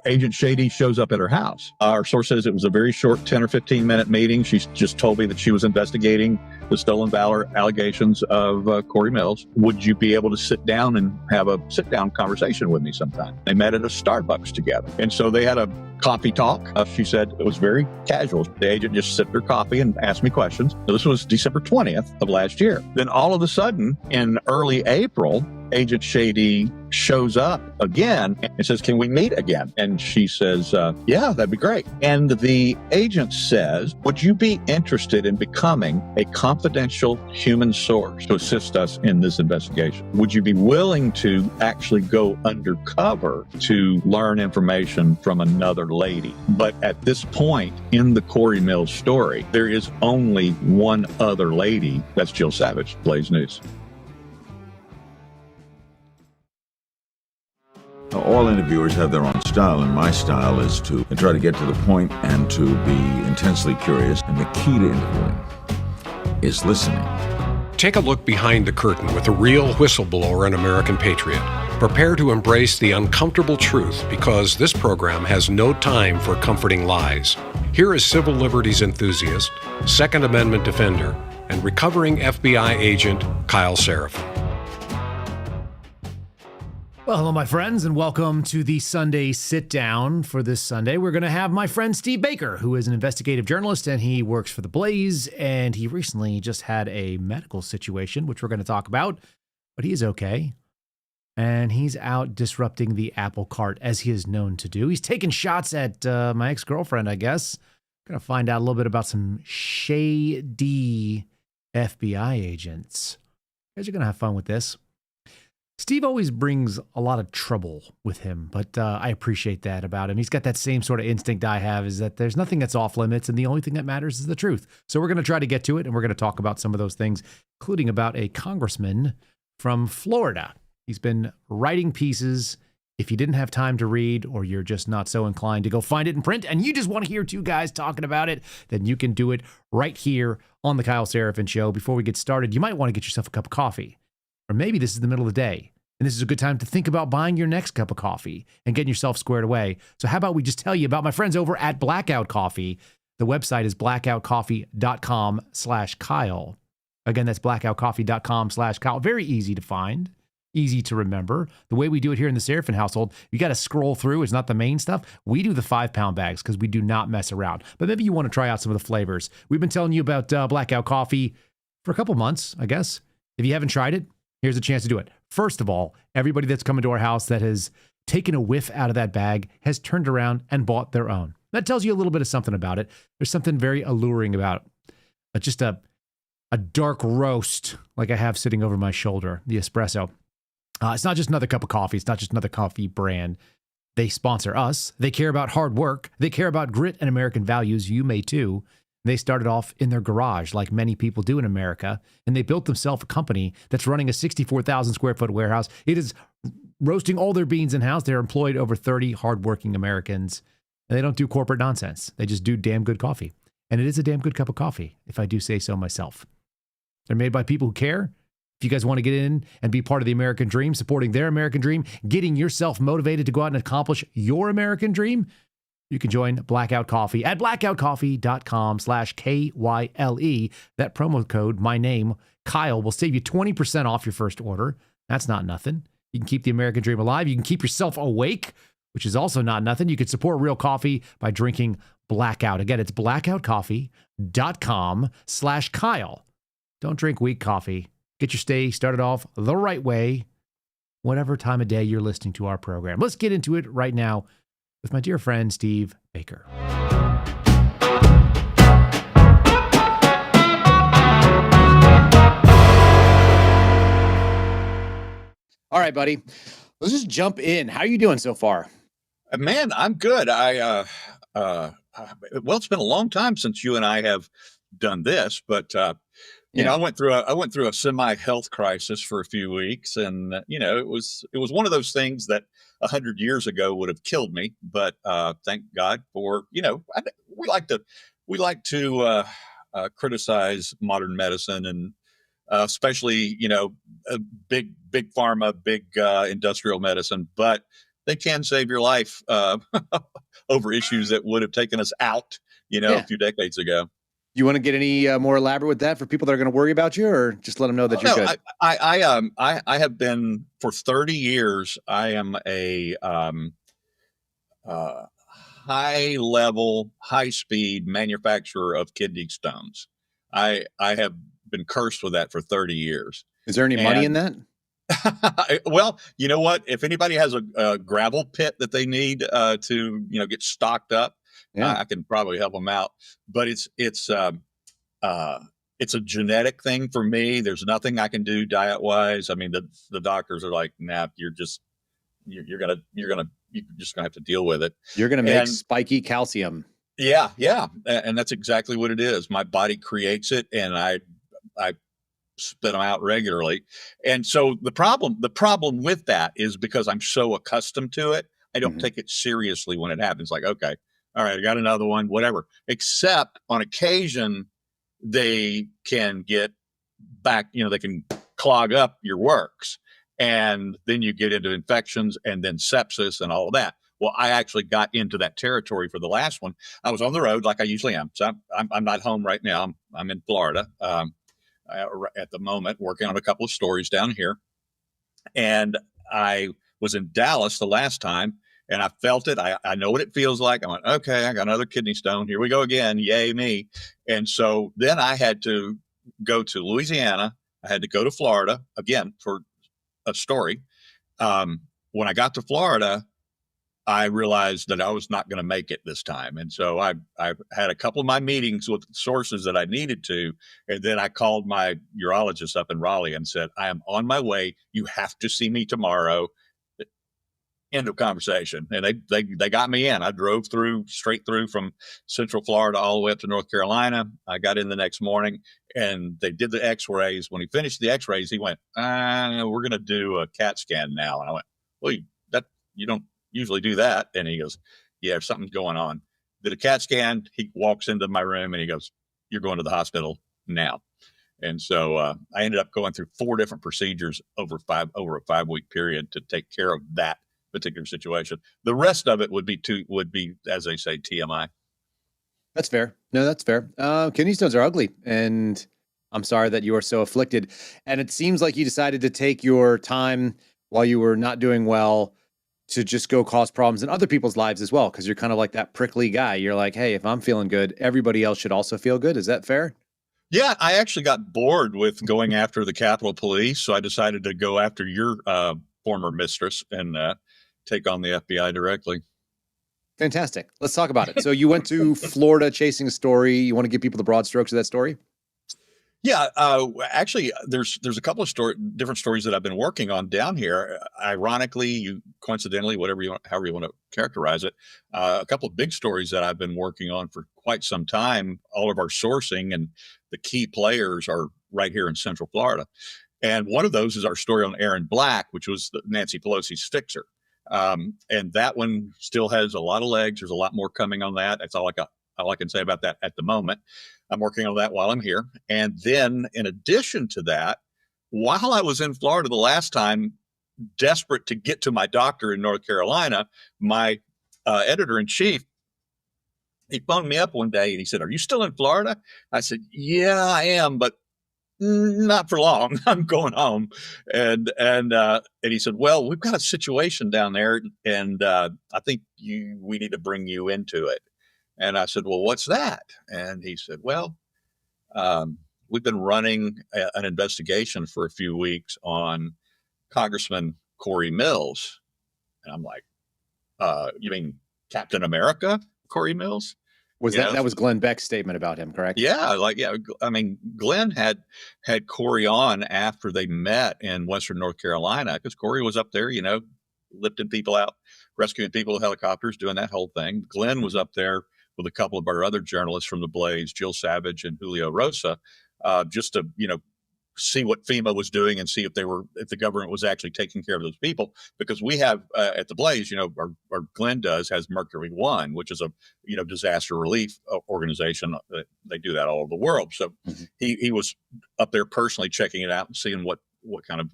Agent Shady shows up at her house. Our source says it was a very short 10 or 15 minute meeting. She just told me that she was investigating the stolen valor allegations of Cory Mills. Would you be able to sit down and have a sit down conversation with me sometime? They met at a Starbucks together. And so they had a coffee talk. She said it was very casual. The agent just sipped her coffee and asked me questions. So this was December 20th of last year. Then all of a sudden, in early April, Agent Shady shows up again and says, "Can we meet again?" And she says, "Yeah, that'd be great." And the agent says, "Would you be interested in becoming a confidential human source to assist us in this investigation? Would you be willing to actually go undercover to learn information from another lady?" But at this point in the Cory Mills story, there is only one other lady. That's Jill Savage, Blaze News. All interviewers have their own style, and my style is to try to get to the point and to be intensely curious. And the key to interviewing is listening. Take a look behind the curtain with a real whistleblower and American patriot. Prepare to embrace the uncomfortable truth, because this program has no time for comforting lies. Here is civil liberties enthusiast, Second Amendment defender, and recovering FBI agent Kyle Seraphin. Well, hello, my friends, and welcome to the Sunday Sit Down. For this Sunday, we're going to have my friend Steve Baker, who is an investigative journalist, and he works for The Blaze, and he recently just had a medical situation, which we're going to talk about, but he is okay, and he's out disrupting the apple cart, as he is known to do. He's taking shots at my ex-girlfriend, I guess. Going to find out a little bit about some shady FBI agents. You guys are going to have fun with this. Steve always brings a lot of trouble with him, but I appreciate that about him. He's got that same sort of instinct I have, is that there's nothing that's off limits, and the only thing that matters is the truth. So we're going to try to get to it, and we're going to talk about some of those things, including about a congressman from Florida. He's been writing pieces. If you didn't have time to read, or you're just not so inclined to go find it in print, and you just want to hear two guys talking about it, then you can do it right here on the Kyle Seraphin Show. Before we get started, you might want to get yourself a cup of coffee. Or maybe this is the middle of the day, and this is a good time to think about buying your next cup of coffee and getting yourself squared away. So how about we just tell you about my friends over at Blackout Coffee. The website is blackoutcoffee.com/Kyle. Again, that's blackoutcoffee.com/Kyle. Very easy to find, easy to remember. The way we do it here in the Seraphin household, you got to scroll through. It's not the main stuff. We do the 5-pound bags because we do not mess around. But maybe you want to try out some of the flavors. We've been telling you about Blackout Coffee for a couple months, I guess. If you haven't tried it, here's a chance to do it. First of all, everybody that's come into our house that has taken a whiff out of that bag has turned around and bought their own. That tells you a little bit of something about it. There's something very alluring about just a dark roast like I have sitting over my shoulder, the espresso. It's not just another cup of coffee. It's not just another coffee brand. They sponsor us. They care about hard work. They care about grit and American values. You may too. They started off in their garage, like many people do in America, and they built themselves a company that's running a 64,000 square foot warehouse. It is roasting all their beans in-house. They're employed over 30 hardworking Americans, and they don't do corporate nonsense. They just do damn good coffee, and it is a damn good cup of coffee, if I do say so myself. They're made by people who care. If you guys want to get in and be part of the American dream, supporting their American dream, getting yourself motivated to go out and accomplish your American dream, you can join Blackout Coffee at blackoutcoffee.com/KYLE. That promo code, my name, Kyle, will save you 20% off your first order. That's not nothing. You can keep the American dream alive. You can keep yourself awake, which is also not nothing. You can support real coffee by drinking Blackout. Again, it's blackoutcoffee.com/Kyle. Don't drink weak coffee. Get your stay started off the right way, whatever time of day you're listening to our program. Let's get into it right now with my dear friend, Steve Baker. All right, buddy. Let's just jump in. How are you doing so far? Man, I'm good. Well, it's been a long time since you and I have done this, but you know, I went through a semi-health crisis for a few weeks, and it was one of those things that 100 years ago would have killed me. But thank God for we like to criticize modern medicine, and especially big pharma, big industrial medicine. But they can save your life over issues that would have taken us out, a few decades ago. You want to get any more elaborate with that for people that are going to worry about you, or just let them know that you're good? I have been for 30 years. I am a high level, high speed manufacturer of kidney stones. I have been cursed with that for 30 years. Is there any money in that? Well, you know what? If anybody has a gravel pit that they need to, get stocked up, I can probably help them out. But it's a genetic thing for me. There's nothing I can do diet wise. I mean, the doctors are like, nah, you're just gonna have to deal with it. You're gonna make spiky calcium. Yeah, and that's exactly what it is. My body creates it, and I spit them out regularly. And so the problem with that is because I'm so accustomed to it, I don't take it seriously when it happens. Like, okay, all right, I got another one, whatever. Except on occasion, they can get back, they can clog up your works. And then you get into infections and then sepsis and all of that. Well, I actually got into that territory for the last one. I was on the road like I usually am. So I'm not home right now. I'm in Florida at the moment, working on a couple of stories down here. And I was in Dallas the last time, and I felt it. I know what it feels like. I went, okay, I got another kidney stone. Here we go again. Yay, me. And so then I had to go to Louisiana. I had to go to Florida again for a story. When I got to Florida, I realized that I was not going to make it this time. And so I had a couple of my meetings with sources that I needed to. And then I called my urologist up in Raleigh and said, I am on my way. You have to see me tomorrow. End of conversation. And they got me in. I drove straight through from Central Florida all the way up to North Carolina. I got in the next morning and they did the x-rays. When he finished the x-rays, he went, we're going to do a CAT scan now. And I went, well, you don't usually do that. And he goes, yeah, something's going on. Did a CAT scan. He walks into my room and he goes, you're going to the hospital now. And so I ended up going through 4 different procedures over a 5-week period to take care of that particular situation. The rest of it would be, as they say, TMI. That's fair. No, that's fair. Kidney stones are ugly, and I'm sorry that you are so afflicted. And it seems like you decided to take your time while you were not doing well to just go cause problems in other people's lives as well, because you're kind of like that prickly guy. You're like, hey, if I'm feeling good, everybody else should also feel good. Is that fair? Yeah, I actually got bored with going after the Capitol Police, so I decided to go after your former mistress and take on the FBI directly. Fantastic. Let's talk about it. So you went to Florida chasing a story. You want to give people the broad strokes of that story? Yeah, actually, there's a couple of different stories that I've been working on down here. Ironically, coincidentally, however you want to characterize it, a couple of big stories that I've been working on for quite some time. All of our sourcing and the key players are right here in Central Florida, and one of those is our story on Aaron Black, which was Nancy Pelosi's fixer, and that one still has a lot of legs. There's a lot more coming on that. That's all I can say about that at the moment. I'm working on that while I'm here. And then in addition to that, while I was in Florida the last time, desperate to get to my doctor in North Carolina, my editor-in-chief, he phoned me up one day and he said, are you still in Florida? I said, yeah, I am, but not for long. I'm going home. And he said, well, we've got a situation down there, and I think we need to bring you into it. And I said, well, what's that? And he said, well, we've been running an investigation for a few weeks on Congressman Cory Mills. And I'm like, you mean Captain America, Cory Mills? That was Glenn Beck's statement about him, correct? Yeah. I mean, Glenn had Cory on after they met in Western North Carolina, because Cory was up there, lifting people out, rescuing people with helicopters, doing that whole thing. Glenn was up there with a couple of our other journalists from the Blaze, Jill Savage and Julio Rosa, just to, see what FEMA was doing and see if the government was actually taking care of those people. Because we have at the Blaze, our Glenn has Mercury One, which is a, disaster relief organization. They do that all over the world. So he was up there personally checking it out and seeing what kind of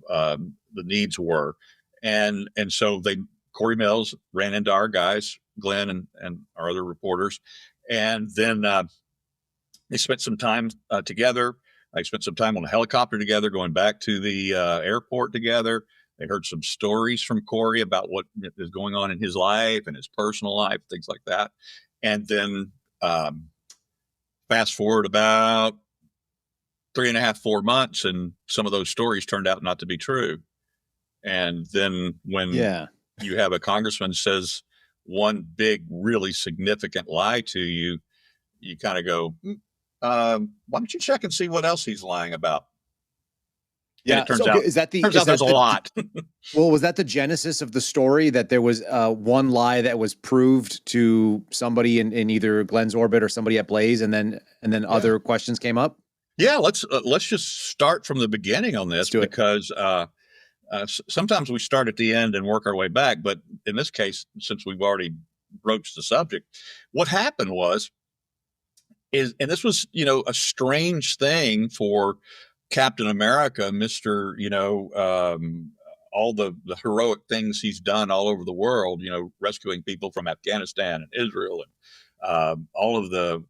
the needs were. And so Cory Mills ran into our guys, Glenn and our other reporters. And then they spent some time together. I spent some time on a helicopter together, going back to the airport together. They heard some stories from Cory about what is going on in his life and his personal life, things like that. And then fast forward about 3.5, 4 months, and some of those stories turned out not to be true. And then when you have a congressman says one big, really significant lie to you, you kind of go, why don't you check and see what else he's lying about? Yeah, and it turns out there's a lot. Well, was that the genesis of the story, that there was one lie that was proved to somebody in either Glenn's orbit or somebody at Blaze, and then other questions came up? Yeah, let's just start from the beginning on this, because sometimes we start at the end and work our way back. But in this case, since we've already broached the subject, what happened and this was, a strange thing for Captain America, Mr., all the heroic things he's done all over the world, rescuing people from Afghanistan and Israel, and all of the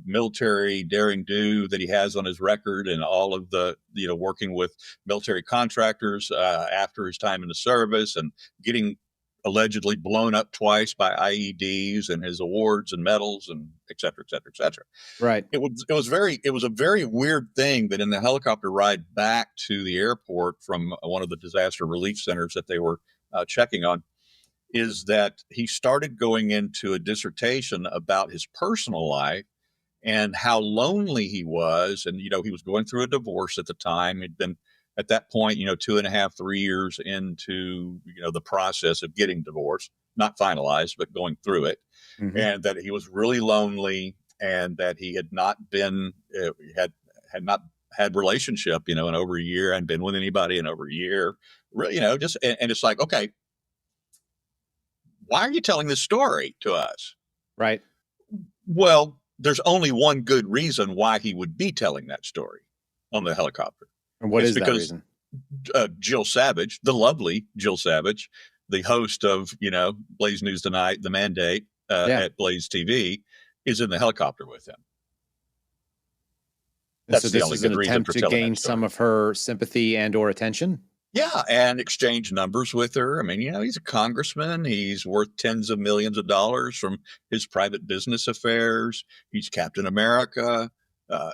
military daring do that he has on his record, and all of the, working with military contractors after his time in the service, and getting allegedly blown up twice by IEDs, and his awards and medals, and et cetera, et cetera, et cetera. Right. It was a very weird thing that in the helicopter ride back to the airport from one of the disaster relief centers that they were checking on, is that he started going into a dissertation about his personal life and how lonely he was. And, he was going through a divorce at the time. He'd been, at that point, 2.5, 3 years into, the process of getting divorced, not finalized, but going through it. Mm-hmm. And that he was really lonely, and that he had not been, had not had relationship, in over a year, and been with anybody in over a year, and it's like, okay, why are you telling this story to us? Right. Well, there's only one good reason why he would be telling that story on the helicopter. And what is that reason? Jill Savage, the lovely Jill Savage, the host of, Blaze News Tonight, The Mandate at Blaze TV, is in the helicopter with him. That's the only good reason for telling that story. To gain some of her sympathy and or attention? Yeah, and exchange numbers with her. I mean, he's a congressman. He's worth tens of millions of dollars from his private business affairs. He's Captain America.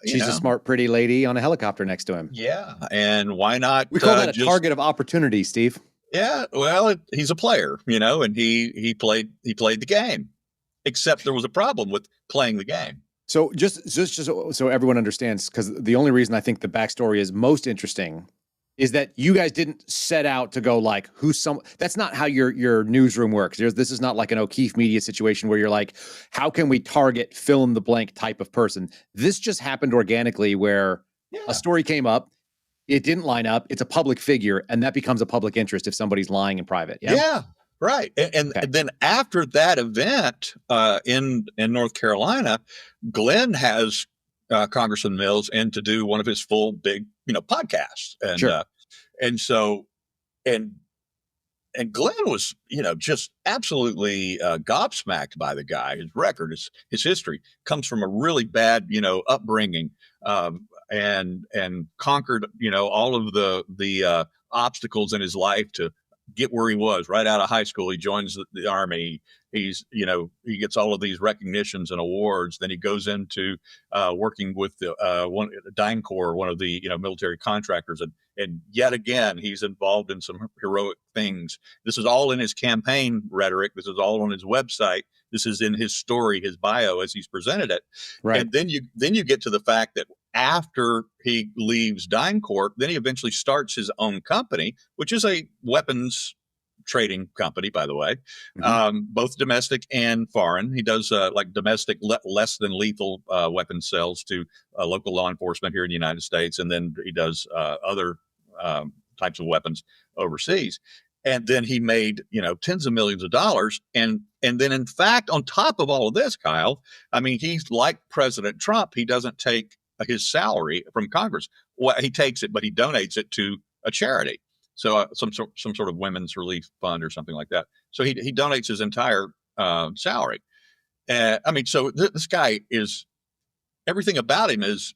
She's a smart, pretty lady on a helicopter next to him. Yeah, and why not? We call that a target of opportunity, Steve. Yeah, well, he's a player, and he played the game. Except there was a problem with playing the game. So just so everyone understands, because the only reason I think the backstory is most interesting is that you guys didn't set out to go like, that's not how your newsroom works. This is not like an O'Keefe Media situation where you're like, how can we target fill in the blank type of person? This just happened organically, where a story came up, it didn't line up, it's a public figure, and that becomes a public interest if somebody's lying in private. Yeah, right. And then after that event in North Carolina, Glenn has Congressman Mills in to do one of his full big, podcasts. And, sure. And Glenn was, just absolutely gobsmacked by the guy. His record, his history comes from a really bad, upbringing, and conquered, all of the obstacles in his life to get where he was right out of high school. He joins the Army. He's, he gets all of these recognitions and awards. Then he goes into working with the DynCorp, one of the military contractors, and yet again he's involved in some heroic things. This is all in his campaign rhetoric. This is all on his website. This is in his story, his bio, as he's presented it. Right. And then you get to the fact that after he leaves DynCorp, then he eventually starts his own company, which is a weapons trading company, by the way, both domestic and foreign. He does like domestic less than lethal weapon sales to local law enforcement here in the United States, and then he does other types of weapons overseas. And then he made tens of millions of dollars, and then in fact, on top of all of this, Kyle, I mean, he's like President Trump. He doesn't take his salary from Congress. Well, he takes it, but he donates it to a charity. So some sort of women's relief fund or something like that. So he donates his entire salary. I mean, so this guy is, everything about him is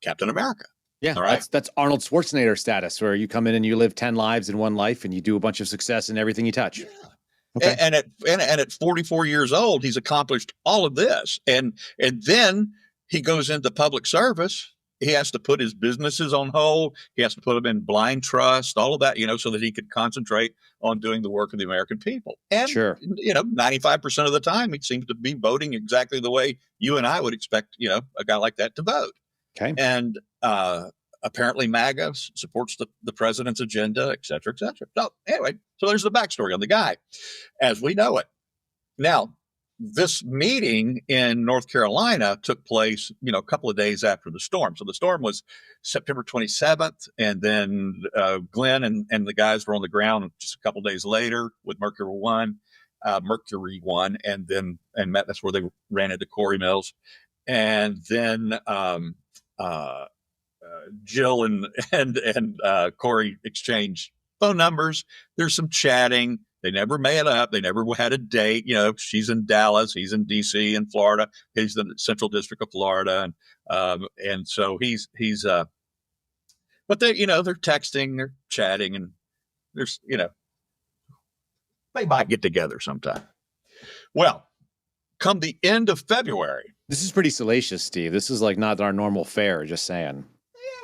Captain America. Yeah, all right. that's Arnold Schwarzenegger status, where you come in and you live 10 lives in one life, and you do a bunch of success in everything you touch. Yeah. Okay. And at 44 years old, he's accomplished all of this, and then he goes into public service. He has to put his businesses on hold. He has to put them in blind trust, all of that, so that he could concentrate on doing the work of the American people. And, Sure. 95% of the time, he seems to be voting exactly the way you and I would expect, a guy like that to vote. Okay. And apparently MAGA supports the president's agenda, et cetera, et cetera. So anyway, so there's the backstory on the guy as we know it. Now, this meeting in North Carolina took place, a couple of days after the storm. So the storm was September 27th, and then Glenn and the guys were on the ground just a couple of days later with Mercury One, and that's where they ran into Cory Mills, and then Jill and Cory exchanged phone numbers. There's some chatting. They never met up. They never had a date. She's in Dallas. He's in D.C. in Florida. He's in the Central District of Florida, and so he's. But they're texting, they're chatting, and there's they might get together sometime. Well, come the end of February. This is pretty salacious, Steve. This is like not our normal fare. Just saying.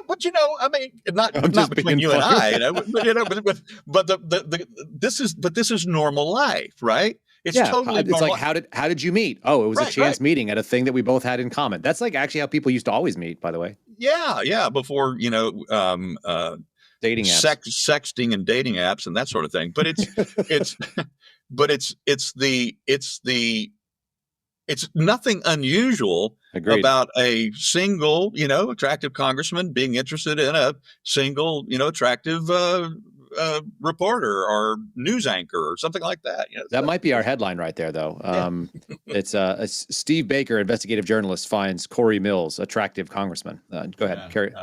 But I mean, not between you and I, but this is normal life, right? It's totally it's normal. like how did you meet? Oh, it was a chance meeting at a thing that we both had in common. That's like actually how people used to always meet, by the way. Yeah, before dating apps, sexting and dating apps and that sort of thing. But it's nothing unusual about a single, attractive congressman being interested in a single, attractive reporter or news anchor or something like that. That might be our headline right there, though. It's Steve Baker, investigative journalist, finds Cory Mills attractive congressman. Go ahead, carry.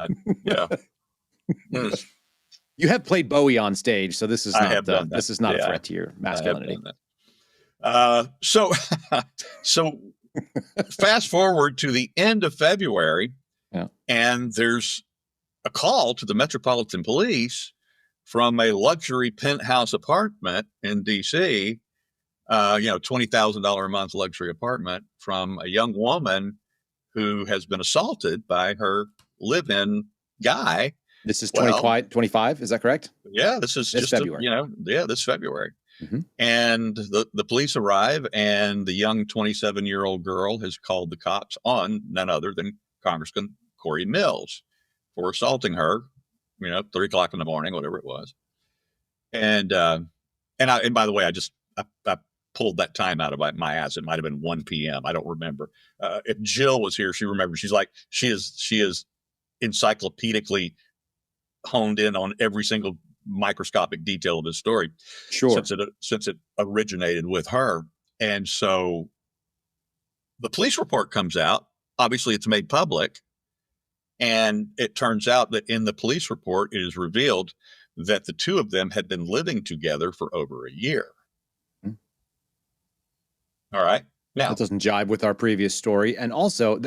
You have played Bowie on stage, so this is not a threat to your masculinity. So fast forward to the end of February, and there's a call to the Metropolitan Police from a luxury penthouse apartment in D.C., $20,000 a month luxury apartment, from a young woman who has been assaulted by her live-in guy. This is 2025, is that correct? Yeah, this is just February. This February. Mm-hmm. And the police arrive, and the young 27-year-old girl has called the cops on none other than Congressman Cory Mills for assaulting her, 3:00 in the morning, whatever it was. And by the way, I pulled that time out of my ass. It might have been 1 p.m. I don't remember. If Jill was here, she remembers. She's like, she is encyclopedically honed in on every single microscopic detail of this story. Sure. Since it originated with her. And so the police report comes out. Obviously, it's made public. And it turns out that in the police report, it is revealed that the two of them had been living together for over a year. All right. Now, that doesn't jibe with our previous story. And also,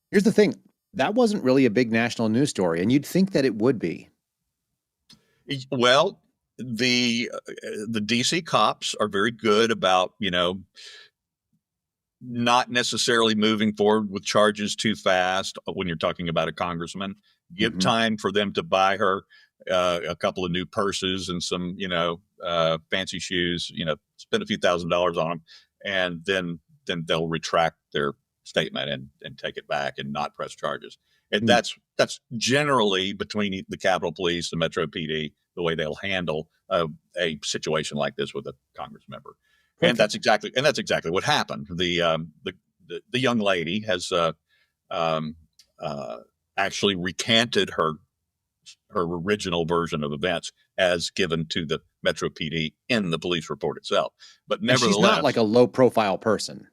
here's the thing. That wasn't really a big national news story, and you'd think that it would be. Well, the DC cops are very good about, not necessarily moving forward with charges too fast when you're talking about a congressman. Give time for them to buy her a couple of new purses and some, fancy shoes, spend a few $1,000s on them, and then they'll retract their statement and take it back and not press charges. And that's generally between the Capitol Police, the Metro PD, the way they'll handle a situation like this with a Congress member. Okay. And that's exactly what happened. The young lady has actually recanted her original version of events as given to the Metro PD in the police report itself. But nevertheless, she's not like a low profile person.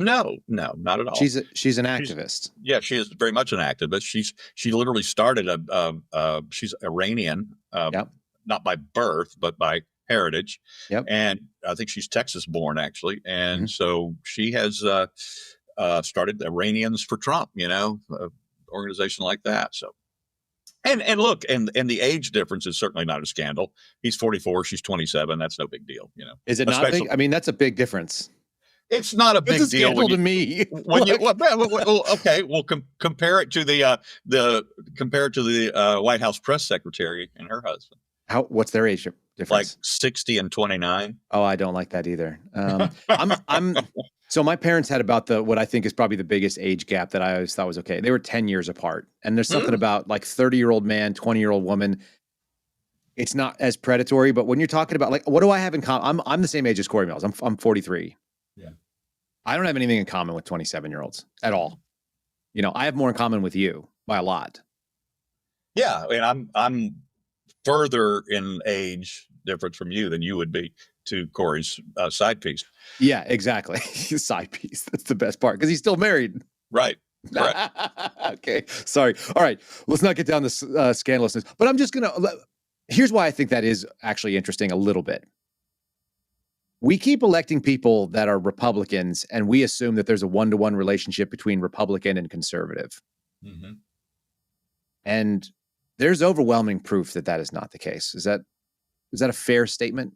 No, not at all. She's an activist. She is very much an activist. She literally started she's Iranian, not by birth, but by heritage. Yep. And I think she's Texas born, actually. And so she has started Iranians for Trump, organization like that. So, and look, and the age difference is certainly not a scandal. He's 44, she's 27. That's no big deal, Is it not big? I mean, that's a big difference. It's not a big It's a deal scandal to me. Okay, well, compare it to the White House press secretary and her husband. What's their age difference? Like 60 and 29. Oh, I don't like that either. So my parents had about what I think is probably the biggest age gap that I always thought was okay. They were 10 years apart. And there's something about like 30-year-old man, 20-year-old woman. It's not as predatory, but when you're talking about like, what do I have in common? I'm the same age as Cory Mills. I'm 43. Yeah. I don't have anything in common with 27-year-olds at all. I have more in common with you by a lot. Yeah. And I'm further in age difference from you than you would be to Cory's side piece. Yeah, exactly. Side piece. That's the best part because he's still married. Right. Okay. Sorry. All right. Let's not get down this scandalousness. But I'm just here's why I think that is actually interesting a little bit. We keep electing people that are Republicans, and we assume that there's a one-to-one relationship between Republican and conservative. Mm-hmm. And there's overwhelming proof that that is not the case. Is that a fair statement?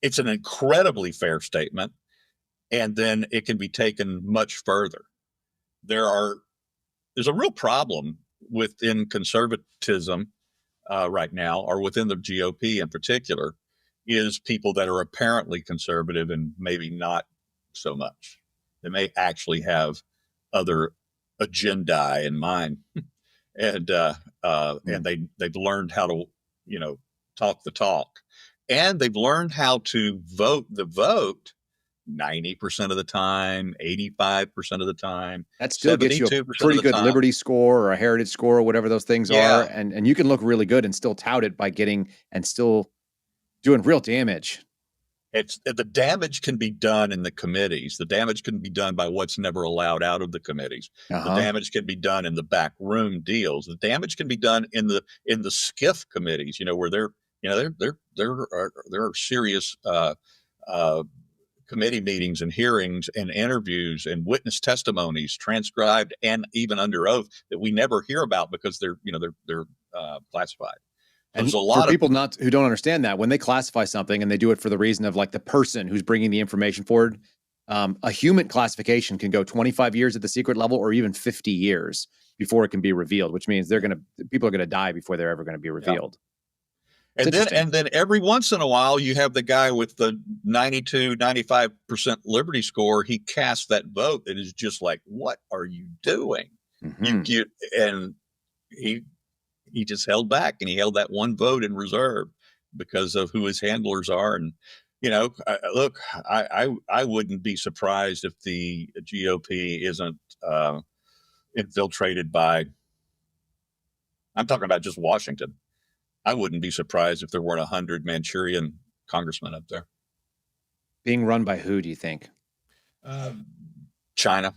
It's an incredibly fair statement, and then it can be taken much further. There's a real problem within conservatism right now, or within the GOP in particular, is people that are apparently conservative and maybe not so much. They may actually have other agendae in mind, and they've learned how to talk the talk, and they've learned how to vote the vote 90% of the time, 85% of the time. That still gets you a pretty good Liberty score or a Heritage score or whatever those things are. And you can look really good and still tout it by getting and still doing real damage. The damage can be done in the committees. The damage can be done by what's never allowed out of the committees. The damage can be done in the backroom deals. The damage can be done in the SCIF committees, where there are serious committee meetings and hearings and interviews and witness testimonies transcribed and even under oath that we never hear about because they're classified. And there's a lot of people who don't understand that when they classify something and they do it for the reason of like the person who's bringing the information forward, a human classification can go 25 years at the secret level or even 50 years before it can be revealed, which means people are going to die before they're ever going to be revealed. And then every once in a while, you have the guy with the 95% Liberty score. He casts that vote that is just like, what are you doing? And he just held back, and he held that one vote in reserve because of who his handlers are. And, look, I wouldn't be surprised if the GOP isn't infiltrated by, I'm talking about just Washington. I wouldn't be surprised if there weren't 100 Manchurian congressmen up there. Being run by who, do you think? China.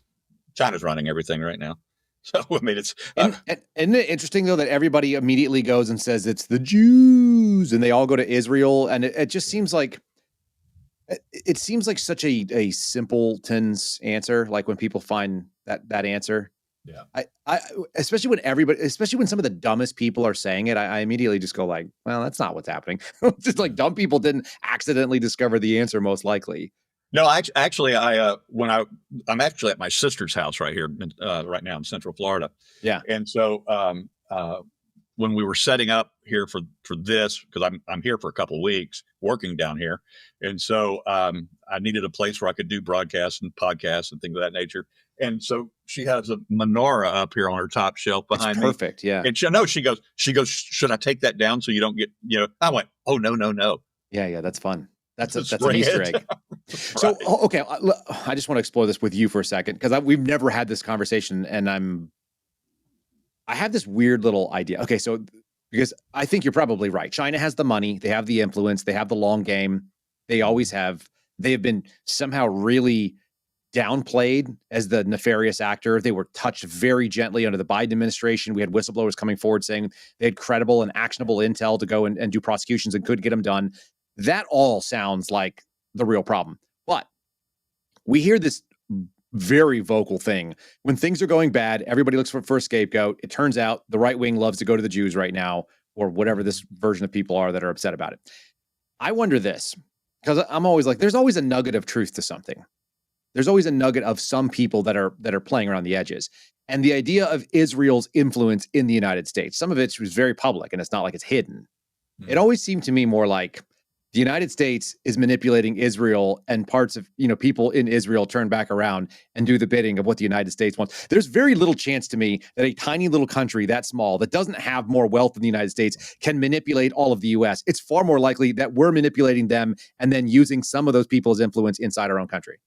China's running everything right now. So, I mean, it's... Isn't it interesting, though, that everybody immediately goes and says it's the Jews, and they all go to Israel, and it just seems like... It seems like such a simpleton's answer, like when people find that answer. Yeah. I especially when some of the dumbest people are saying it, I immediately just go like, well, that's not what's happening. Just like dumb people didn't accidentally discover the answer, most likely. No, actually, I'm actually at my sister's house right here, right now in Central Florida. Yeah. And so when we were setting up here for this, because I'm here for a couple of weeks working down here, and so I needed a place where I could do broadcasts and podcasts and things of that nature. And so she has a menorah up here on her top shelf behind me. Perfect, yeah. And she goes, should I take that down so you don't get, I went, oh, no. Yeah, that's fun. That's an Easter egg. Right. So, okay, I just want to explore this with you for a second, because we've never had this conversation, and I have this weird little idea. Okay, so because I think you're probably right. China has the money, they have the influence, they have the long game. They always have. They have been somehow really downplayed as the nefarious actor. They were touched very gently under the Biden administration. We had whistleblowers coming forward saying they had credible and actionable intel to go and do prosecutions and could get them done. That all sounds like the real problem. But we hear this very vocal thing. When things are going bad, everybody looks for a scapegoat. It turns out the right wing loves to go to the Jews right now, or whatever this version of people are that are upset about it. I wonder this, because I'm always like, there's always a nugget of truth to something. There's always a nugget of some people that are playing around the edges. And the idea of Israel's influence in the United States, some of it was very public, and it's not like it's hidden. It always seemed to me more like the United States is manipulating Israel, and parts of, people in Israel turn back around and do the bidding of what the United States wants. There's very little chance to me that a tiny little country that small, that doesn't have more wealth than the United States, can manipulate all of the U.S. It's far more likely that we're manipulating them and then using some of those people's influence inside our own country.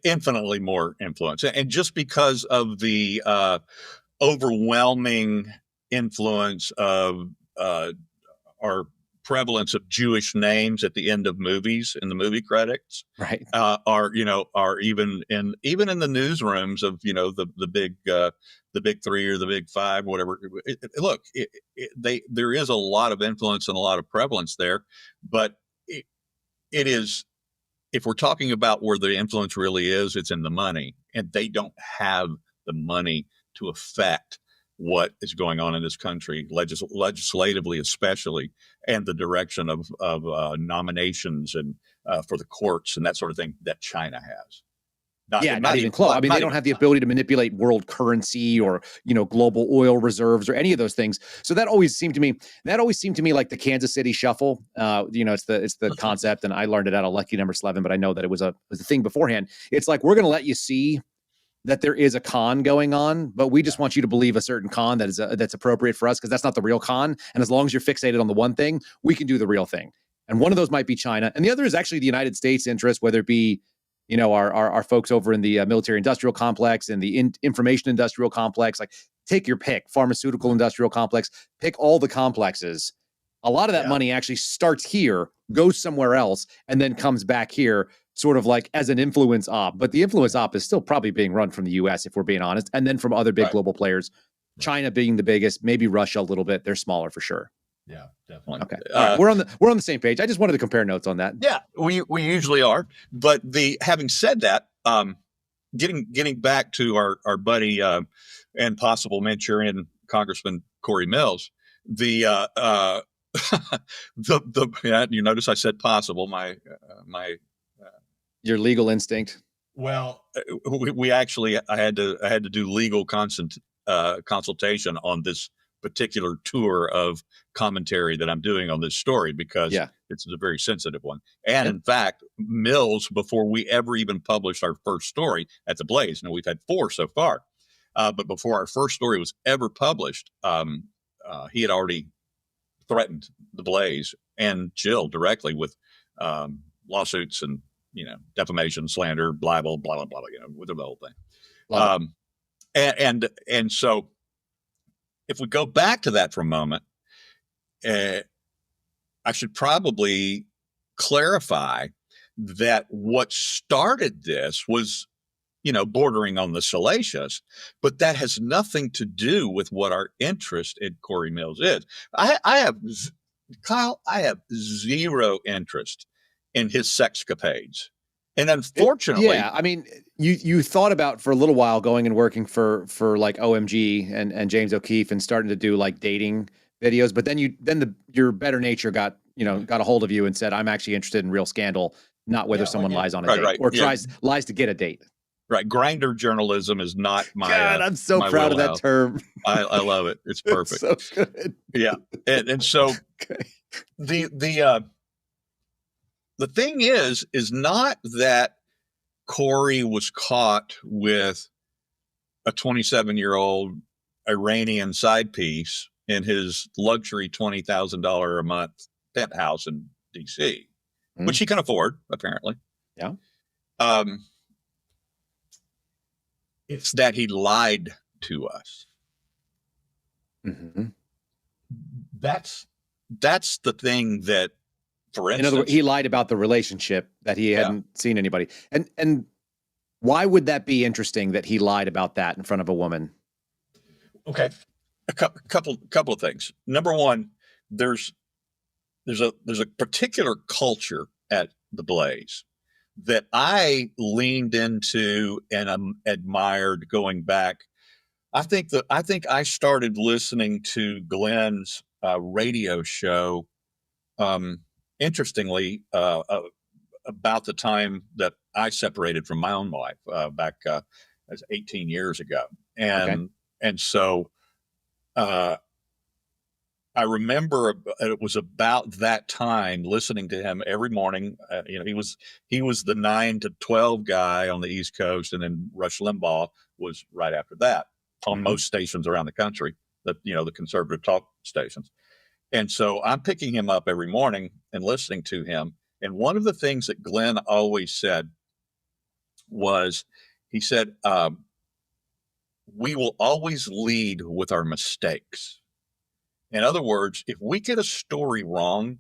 Infinitely more influence. And just because of the overwhelming influence of our prevalence of Jewish names at the end of movies in the movie credits, right? Are even in the newsrooms of the big three or the big five, whatever. There is a lot of influence and a lot of prevalence there, but it is, if we're talking about where the influence really is, it's in the money, and they don't have the money to affect what is going on in this country, legislatively especially, and the direction of nominations and for the courts and that sort of thing that China has. Not even close. I mean, they don't have the ability to manipulate world currency or, global oil reserves or any of those things. So that always seemed to me like the Kansas City shuffle. It's the concept, and I learned it out of Lucky Number 11, but I know that it was a thing beforehand. It's like, we're going to let you see that there is a con going on, but we just want you to believe a certain con that's appropriate for us, because that's not the real con. And as long as you're fixated on the one thing, we can do the real thing. And one of those might be China, and the other is actually the United States interest, whether it be our folks over in the military industrial complex and the information industrial complex. Like, take your pick, pharmaceutical industrial complex, pick all the complexes. A lot of that money actually starts here, goes somewhere else, and then comes back here, sort of like as an influence op. But the influence op is still probably being run from the US, if we're being honest, and then from other big global players, China being the biggest, maybe Russia a little bit. They're smaller for sure. Yeah, definitely. Okay. All right. We're on the same page. I just wanted to compare notes on that. Yeah, we usually are. But having said that, getting back to our buddy and possible Manchurian Congressman Cory Mills, you notice I said possible. My your legal instinct. Well, we actually I had to do legal consultation on this particular tour of commentary that I'm doing on this story, because it's a very sensitive one. And in fact, Mills, before we ever even published our first story at the Blaze, we've had 4 so far, but before our first story was ever published, he had already threatened the Blaze and Jill directly with lawsuits and defamation, slander, libel, blah blah blah, with the whole thing. And so, if we go back to that for a moment, I should probably clarify that what started this was, bordering on the salacious, but that has nothing to do with what our interest in Cory Mills is. I have zero interest in his sexcapades. And unfortunately, I mean, you thought about for a little while going and working for like OMG and James O'Keefe and starting to do like dating videos, but then your better nature got a hold of you and said, I'm actually interested in real scandal, not whether someone lies on a date or lies to get a date. Right. Grinder journalism is not my. God, I'm so proud of that term. I love it. It's perfect. It's so good. Yeah. And so the thing is not that Cory was caught with a 27-year-old Iranian side piece in his luxury $20,000 a month penthouse in D.C., which he can afford, apparently. Yeah. It's that he lied to us. Mm-hmm. That's the thing that, for instance, in other words, he lied about the relationship, that he hadn't seen anybody. And Why would that be interesting that he lied about that in front of a woman? Okay, a couple of things. Number one, there's a particular culture at the Blaze that I leaned into and admired going back. I think I started listening to Glenn's radio show. Interestingly, about the time that I separated from my own wife back as 18 years ago, and so I remember it was about that time listening to him every morning. He was the 9 to 12 guy on the East Coast, and then Rush Limbaugh was right after that on most stations around the country, the conservative talk stations. And so I'm picking him up every morning and listening to him. And one of the things that Glenn always said was, he said, we will always lead with our mistakes. In other words, if we get a story wrong,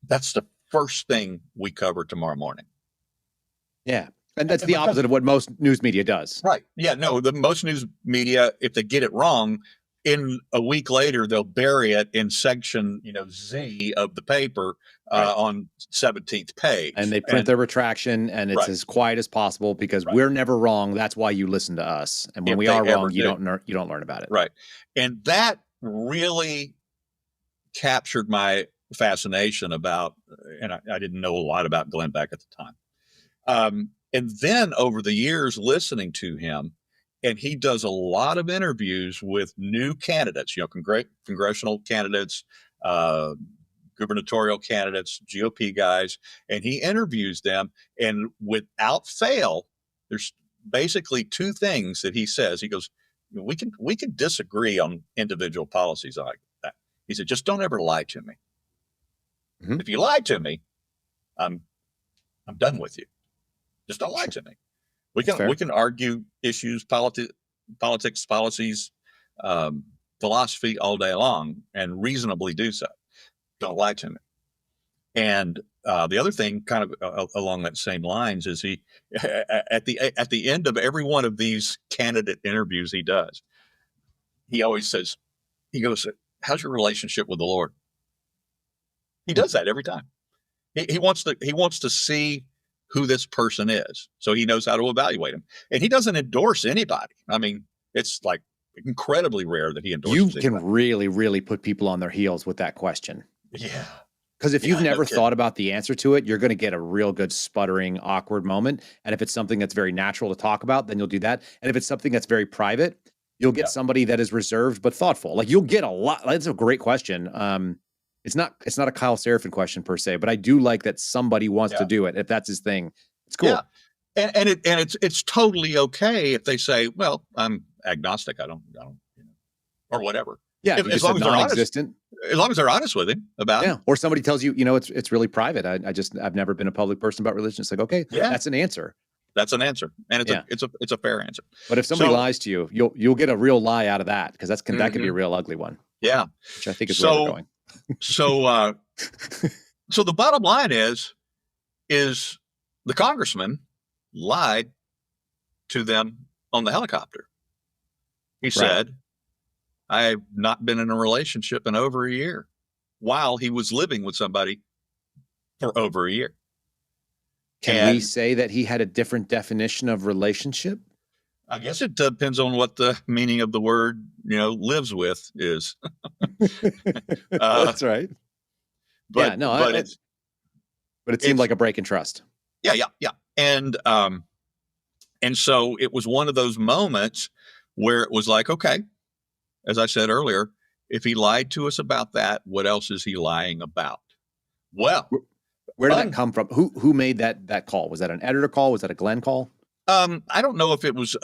that's the first thing we cover tomorrow morning. Yeah. And that's the opposite of what most news media does. Right. Yeah. No, the most news media, if they get it wrong, in a week later, they'll bury it in section, Z of the paper on 17th page. And they print their retraction, and it's as quiet as possible because we're never wrong. That's why you listen to us. And when we are wrong, you don't learn about it. Right. And that really captured my fascination about, and I didn't know a lot about Glenn back at the time. And then over the years listening to him, and he does a lot of interviews with new candidates, congressional candidates, gubernatorial candidates, GOP guys, and he interviews them. And without fail, there's basically two things that he says. He goes, we can disagree on individual policies like that. He said, just don't ever lie to me. Mm-hmm. If you lie to me, I'm done with you. Just don't lie to me. We can argue issues, politics, policies, philosophy all day long, and reasonably do so. Don't lie to me. And the other thing, kind of along that same lines, is he at the end of every one of these candidate interviews he does, he always says, he goes, "How's your relationship with the Lord?" He does that every time. He wants to see who this person is, so he knows how to evaluate him. And he doesn't endorse anybody. I mean, it's like incredibly rare that he endorses You can really, really put people on their heels with that question. Yeah. Because if you've never thought about the answer to it, you're going to get a real good sputtering, awkward moment. And if it's something that's very natural to talk about, then you'll do that. And if it's something that's very private, you'll get somebody that is reserved but thoughtful. Like, you'll get a lot. That's a great question. It's not a Kyle Seraphin question per se, but I do like that somebody wants to do it. If that's his thing, it's cool. Yeah. And it's totally okay if they say, well, I'm agnostic. I don't, or whatever. Yeah. As long as they're honest, as long as they're honest with him about it. Or somebody tells you, it's really private. I've never been a public person about religion. It's like, okay, that's an answer. That's an answer. And it's a fair answer. But if somebody lies to you, you'll get a real lie out of that, because that can be a real ugly one. Yeah. Which I think is where we're going. So the bottom line is the congressman lied to them on the helicopter. He said, I have not been in a relationship in over a year, while he was living with somebody for over a year. Can we say that he had a different definition of relationship? I guess it depends on what the meaning of the word, lives with is. That's right. But it seemed like a break in trust. Yeah. And so it was one of those moments where it was like, okay, as I said earlier, if he lied to us about that, what else is he lying about? Well, where did that come from? Who made that call? Was that an editor call? Was that a Glenn call? I don't know if it was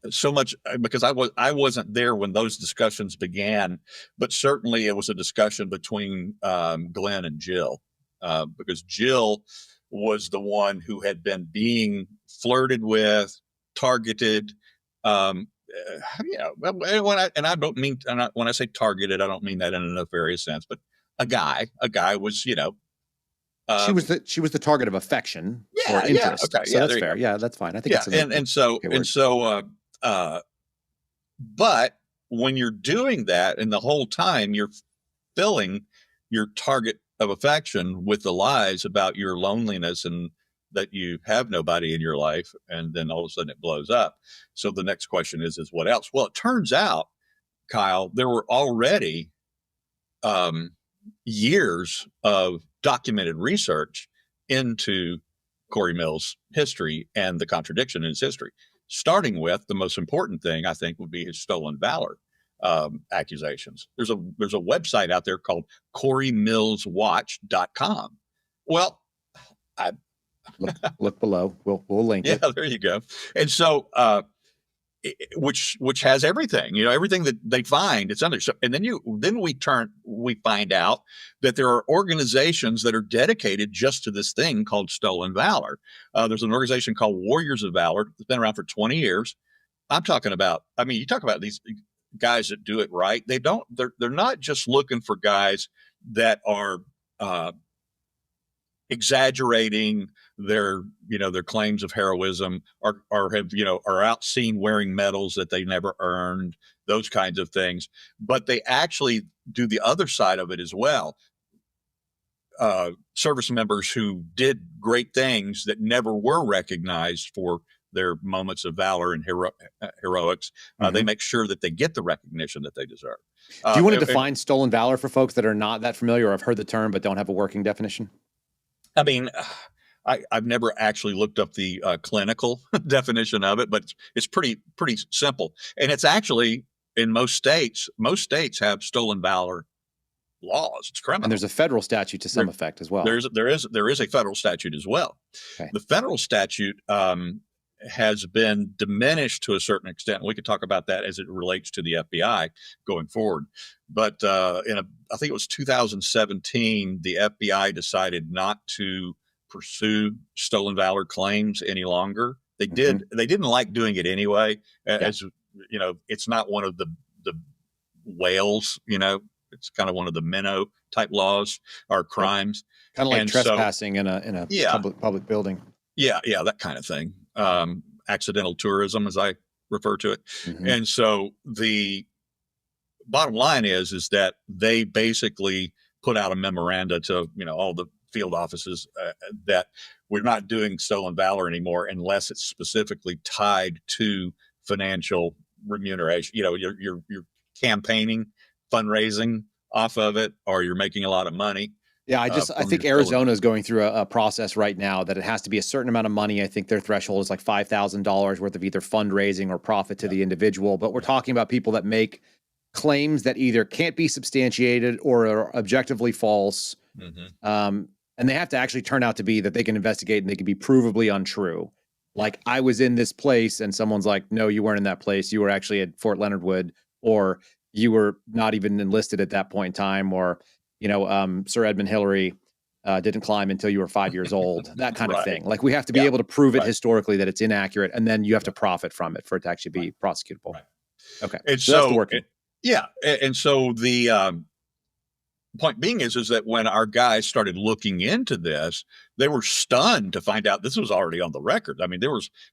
so much because I wasn't there when those discussions began, but certainly it was a discussion between Glenn and Jill, because Jill was the one who had been being flirted with, targeted. When I say targeted, I don't mean that in a nefarious sense, but a guy was, she was the target of affection. or interest. Okay. So that's fair. Yeah, that's fine. I think it's but when you're doing that, and the whole time you're filling your target of affection with the lies about your loneliness and that you have nobody in your life, and then all of a sudden it blows up. So the next question is what else? Well, it turns out, Kyle, there were already years of documented research into Cory Mills' history and the contradiction in his history, starting with the most important thing, I think, would be his stolen valor accusations. There's a website out there called CoryMillsWatch.com. Well, I look below. We'll link it. Yeah, there you go. And so, which has everything, everything that they find, it's under. So, and then we find out that there are organizations that are dedicated just to this thing called stolen valor. There's an organization called Warriors of Valor. It's been around for 20 years. I'm talking about, you talk about these guys that do it right. They're not just looking for guys that are, exaggerating their claims of heroism, or are out seen wearing medals that they never earned, those kinds of things. But they actually do the other side of it as well. Service members who did great things that never were recognized for their moments of valor and heroics. They make sure that they get the recognition that they deserve. Do you want to define stolen valor for folks that are not that familiar or have heard the term but don't have a working definition? I've never actually looked up the clinical definition of it, but it's pretty simple. And it's actually, in most states have stolen valor laws. It's criminal. And there's a federal statute to some effect as well. There is a federal statute as well. Okay. The federal statute has been diminished to a certain extent. We could talk about that as it relates to the FBI going forward. But I think it was 2017, the FBI decided not to pursue stolen valor claims any longer. They didn't like doing it anyway. As it's not one of the whales. It's kind of one of the minnow type laws or crimes. Kind of like trespassing in a public building. Yeah, that kind of thing. Accidental tourism, as I refer to it. And so the bottom line is that they basically put out a memoranda to all the field offices that we're not doing stolen valor anymore unless it's specifically tied to financial remuneration. You're campaigning, fundraising off of it, or you're making a lot of money. Yeah, I think Arizona is going through a process right now that it has to be a certain amount of money. I think their threshold is like $5,000 worth of either fundraising or profit to the individual. But we're talking about people that make claims that either can't be substantiated or are objectively false. And they have to actually turn out to be that they can investigate and they can be provably untrue. Like, I was in this place and someone's like, no, you weren't in that place. You were actually at Fort Leonard Wood, or you were not even enlisted at that point in time, or Sir Edmund Hillary didn't climb until you were 5 years old, that kind of thing. Like, we have to be able to prove it historically that it's inaccurate, and then you have to profit from it for it to actually be prosecutable. Okay. And so that's the working. And so the point being is that when our guys started looking into this, they were stunned to find out this was already on the record.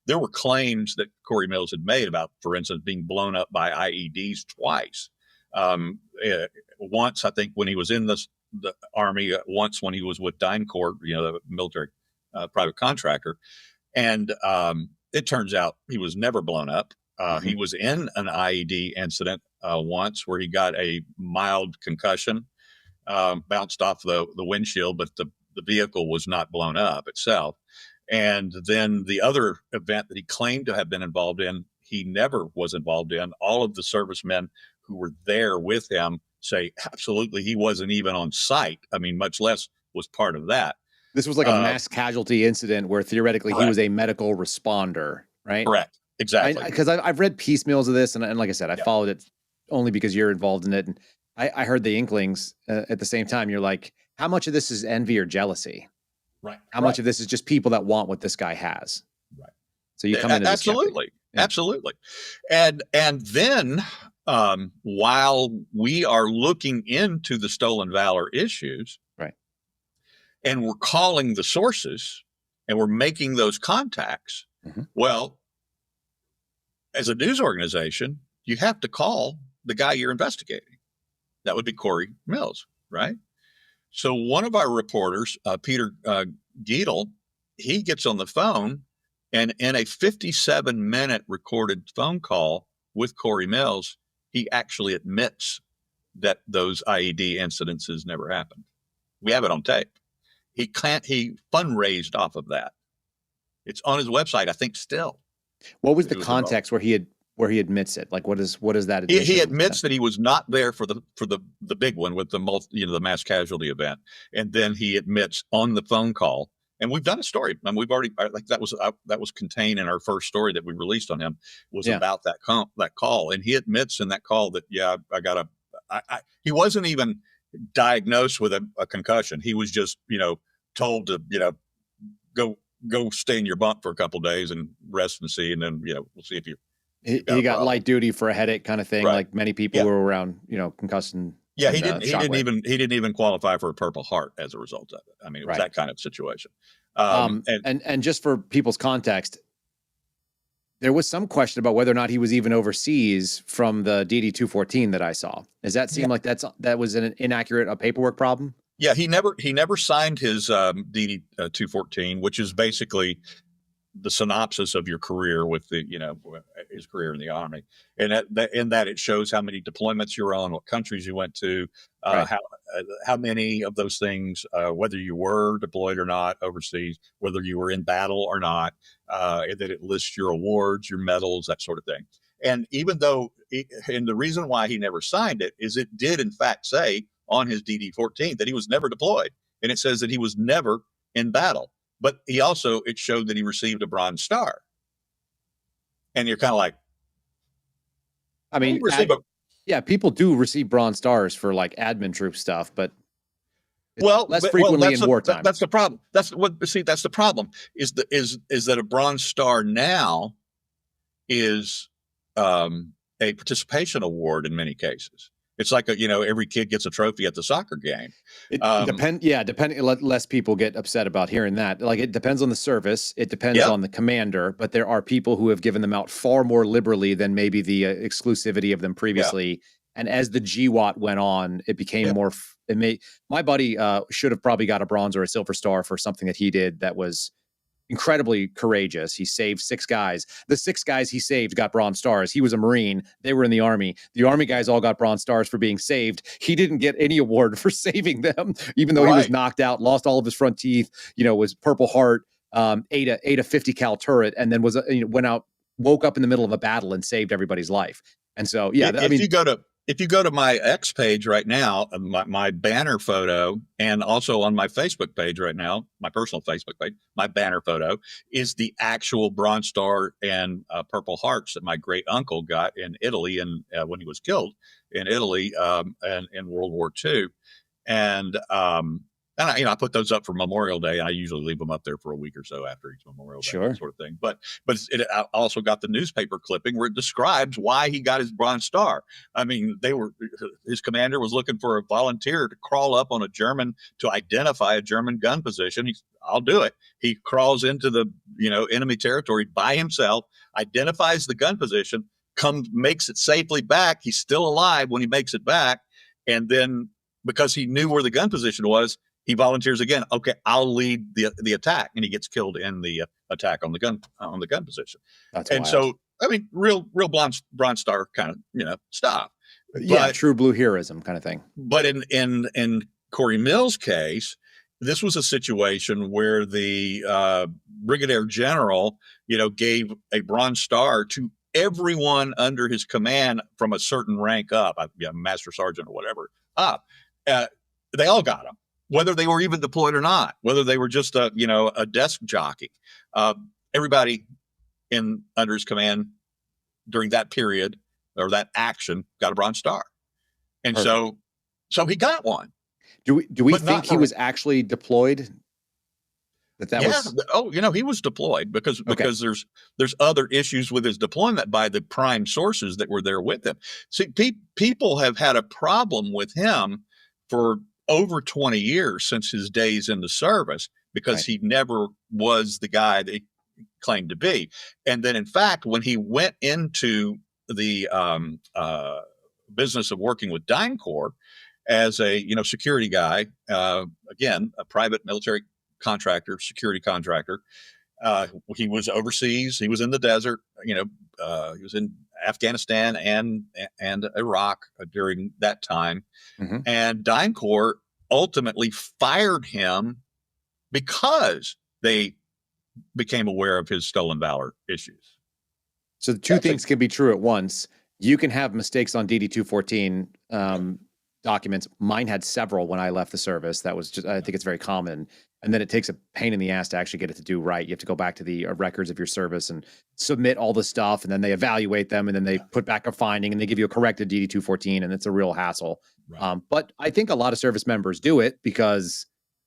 There were claims that Cory Mills had made about, for instance, being blown up by IEDs twice. Once, I think, when he was in the Army, once when he was with DynCorp, the military private contractor. And it turns out he was never blown up. He was in an IED incident once where he got a mild concussion, bounced off the windshield, but the vehicle was not blown up itself. And then the other event that he claimed to have been involved in, he never was involved in. All of the servicemen who were there with him say absolutely he wasn't even on site. Much less was part of that. This was like a mass casualty incident where theoretically he was a medical responder, right? Correct. Exactly. Because I've read piecemeals of this, and like I said, I followed it only because you're involved in it. And I heard the inklings at the same time. You're like, how much of this is envy or jealousy? Right. How much of this is just people that want what this guy has? Right. So you come in as absolutely. And then while we are looking into the stolen valor issues, right, and we're calling the sources, and we're making those contacts. Well, as a news organization, you have to call the guy you're investigating. That would be Cory Mills, right? So one of our reporters, Peter Giedel, he gets on the phone, and in a 57-minute recorded phone call with Cory Mills, he actually admits that those IED incidences never happened. We have it on tape. He fundraised off of that. It's on his website, I think, still. What was the context where he admits it? Like, what is that? He admits that he was not there for the big one with the mass casualty event, and then he admits on the phone call. And we've done a story, and we've already that was contained in our first story that we released on him was about that call, and he admits in that call that he wasn't even diagnosed with a concussion. He was just told to go stay in your bunk for a couple of days and rest and see, and then we'll see if you. He got light duty for a headache kind of thing, right. Like many people who were around, concussion. Yeah, he didn't even qualify for a Purple Heart as a result of it. I mean, it was that kind of situation. And just for people's context, there was some question about whether or not he was even overseas from the DD 214 that I saw. Does that seem like that was an inaccurate paperwork problem? Yeah, he never signed his DD 214, which is basically the synopsis of your career with his career in the Army, and that it shows how many deployments you're on, what countries you went to, how many of those things, whether you were deployed or not overseas, whether you were in battle or not, and that it lists your awards, your medals, that sort of thing. And even though, and the reason why he never signed it is it did in fact say on his DD-14 that he was never deployed, and it says that he was never in battle. But it showed that he received a Bronze Star. And you're kind of like, I mean, people do receive Bronze Stars for like admin troop stuff, but less frequently in wartime. That's the problem. That's the problem is that a Bronze Star now is a participation award in many cases. It's like every kid gets a trophy at the soccer game. Depending. Less people get upset about hearing that. Like, it depends on the service. It depends on the commander. But there are people who have given them out far more liberally than maybe the exclusivity of them previously. Yeah. And as the GWAT went on, it became more. My buddy should have probably got a bronze or a silver star for something that he did that was incredibly courageous. He saved 6 guys. The 6 guys he saved got Bronze Stars. He was a Marine. They were in the Army. The Army guys all got Bronze Stars for being saved. He didn't get any award for saving them, even though he was knocked out, lost all of his front teeth, was Purple Heart, ate a 50 cal turret, and then went out, woke up in the middle of a battle and saved everybody's life. And so, if you go to my X page right now, my banner photo, and also on my Facebook page right now, my personal Facebook page, my banner photo is the actual Bronze Star and Purple Hearts that my great uncle got in Italy when he was killed in Italy and in World War II. And I put those up for Memorial Day, and I usually leave them up there for a week or so after each Memorial Day, that sort of thing. But I also got the newspaper clipping where it describes why he got his Bronze Star. I mean, his commander was looking for a volunteer to crawl up on to identify a German gun position. I'll do it. He crawls into the enemy territory by himself, identifies the gun position, makes it safely back. He's still alive when he makes it back, and then because he knew where the gun position was, he volunteers again. Okay, I'll lead the attack, and he gets killed in the attack on the gun position. That's wild. So I mean, real Bronze Star kind of stuff. But, true blue heroism kind of thing. But in Cory Mills' case, this was a situation where the brigadier general, gave a Bronze Star to everyone under his command from a certain rank up, master sergeant or whatever up. They all got them, whether they were even deployed or not, whether they were just a desk jockey. Everybody under his command during that period or that action got a Bronze Star. And so he got one. Do we think he was actually deployed? He was deployed because there's other issues with his deployment by the prime sources that were there with him. See, people have had a problem with him for over 20 years since his days in the service, because he never was the guy that he claimed to be. And then, in fact, when he went into the business of working with DynCorp as a security guy, again, a private military contractor, security contractor, he was overseas. He was in the desert. He was in Afghanistan and Iraq during that time. Mm-hmm. And DynCorp ultimately fired him because they became aware of his stolen valor issues. So the two things can be true at once. You can have mistakes on DD-214 documents. Mine had several when I left the service. That was just, I think it's very common. And then it takes a pain in the ass to actually get it to do right. You have to go back to the records of your service and submit all the stuff, and then they evaluate them, and then they put back a finding, and they give you a corrected DD-214, and it's a real hassle. Right. But I think a lot of service members do it because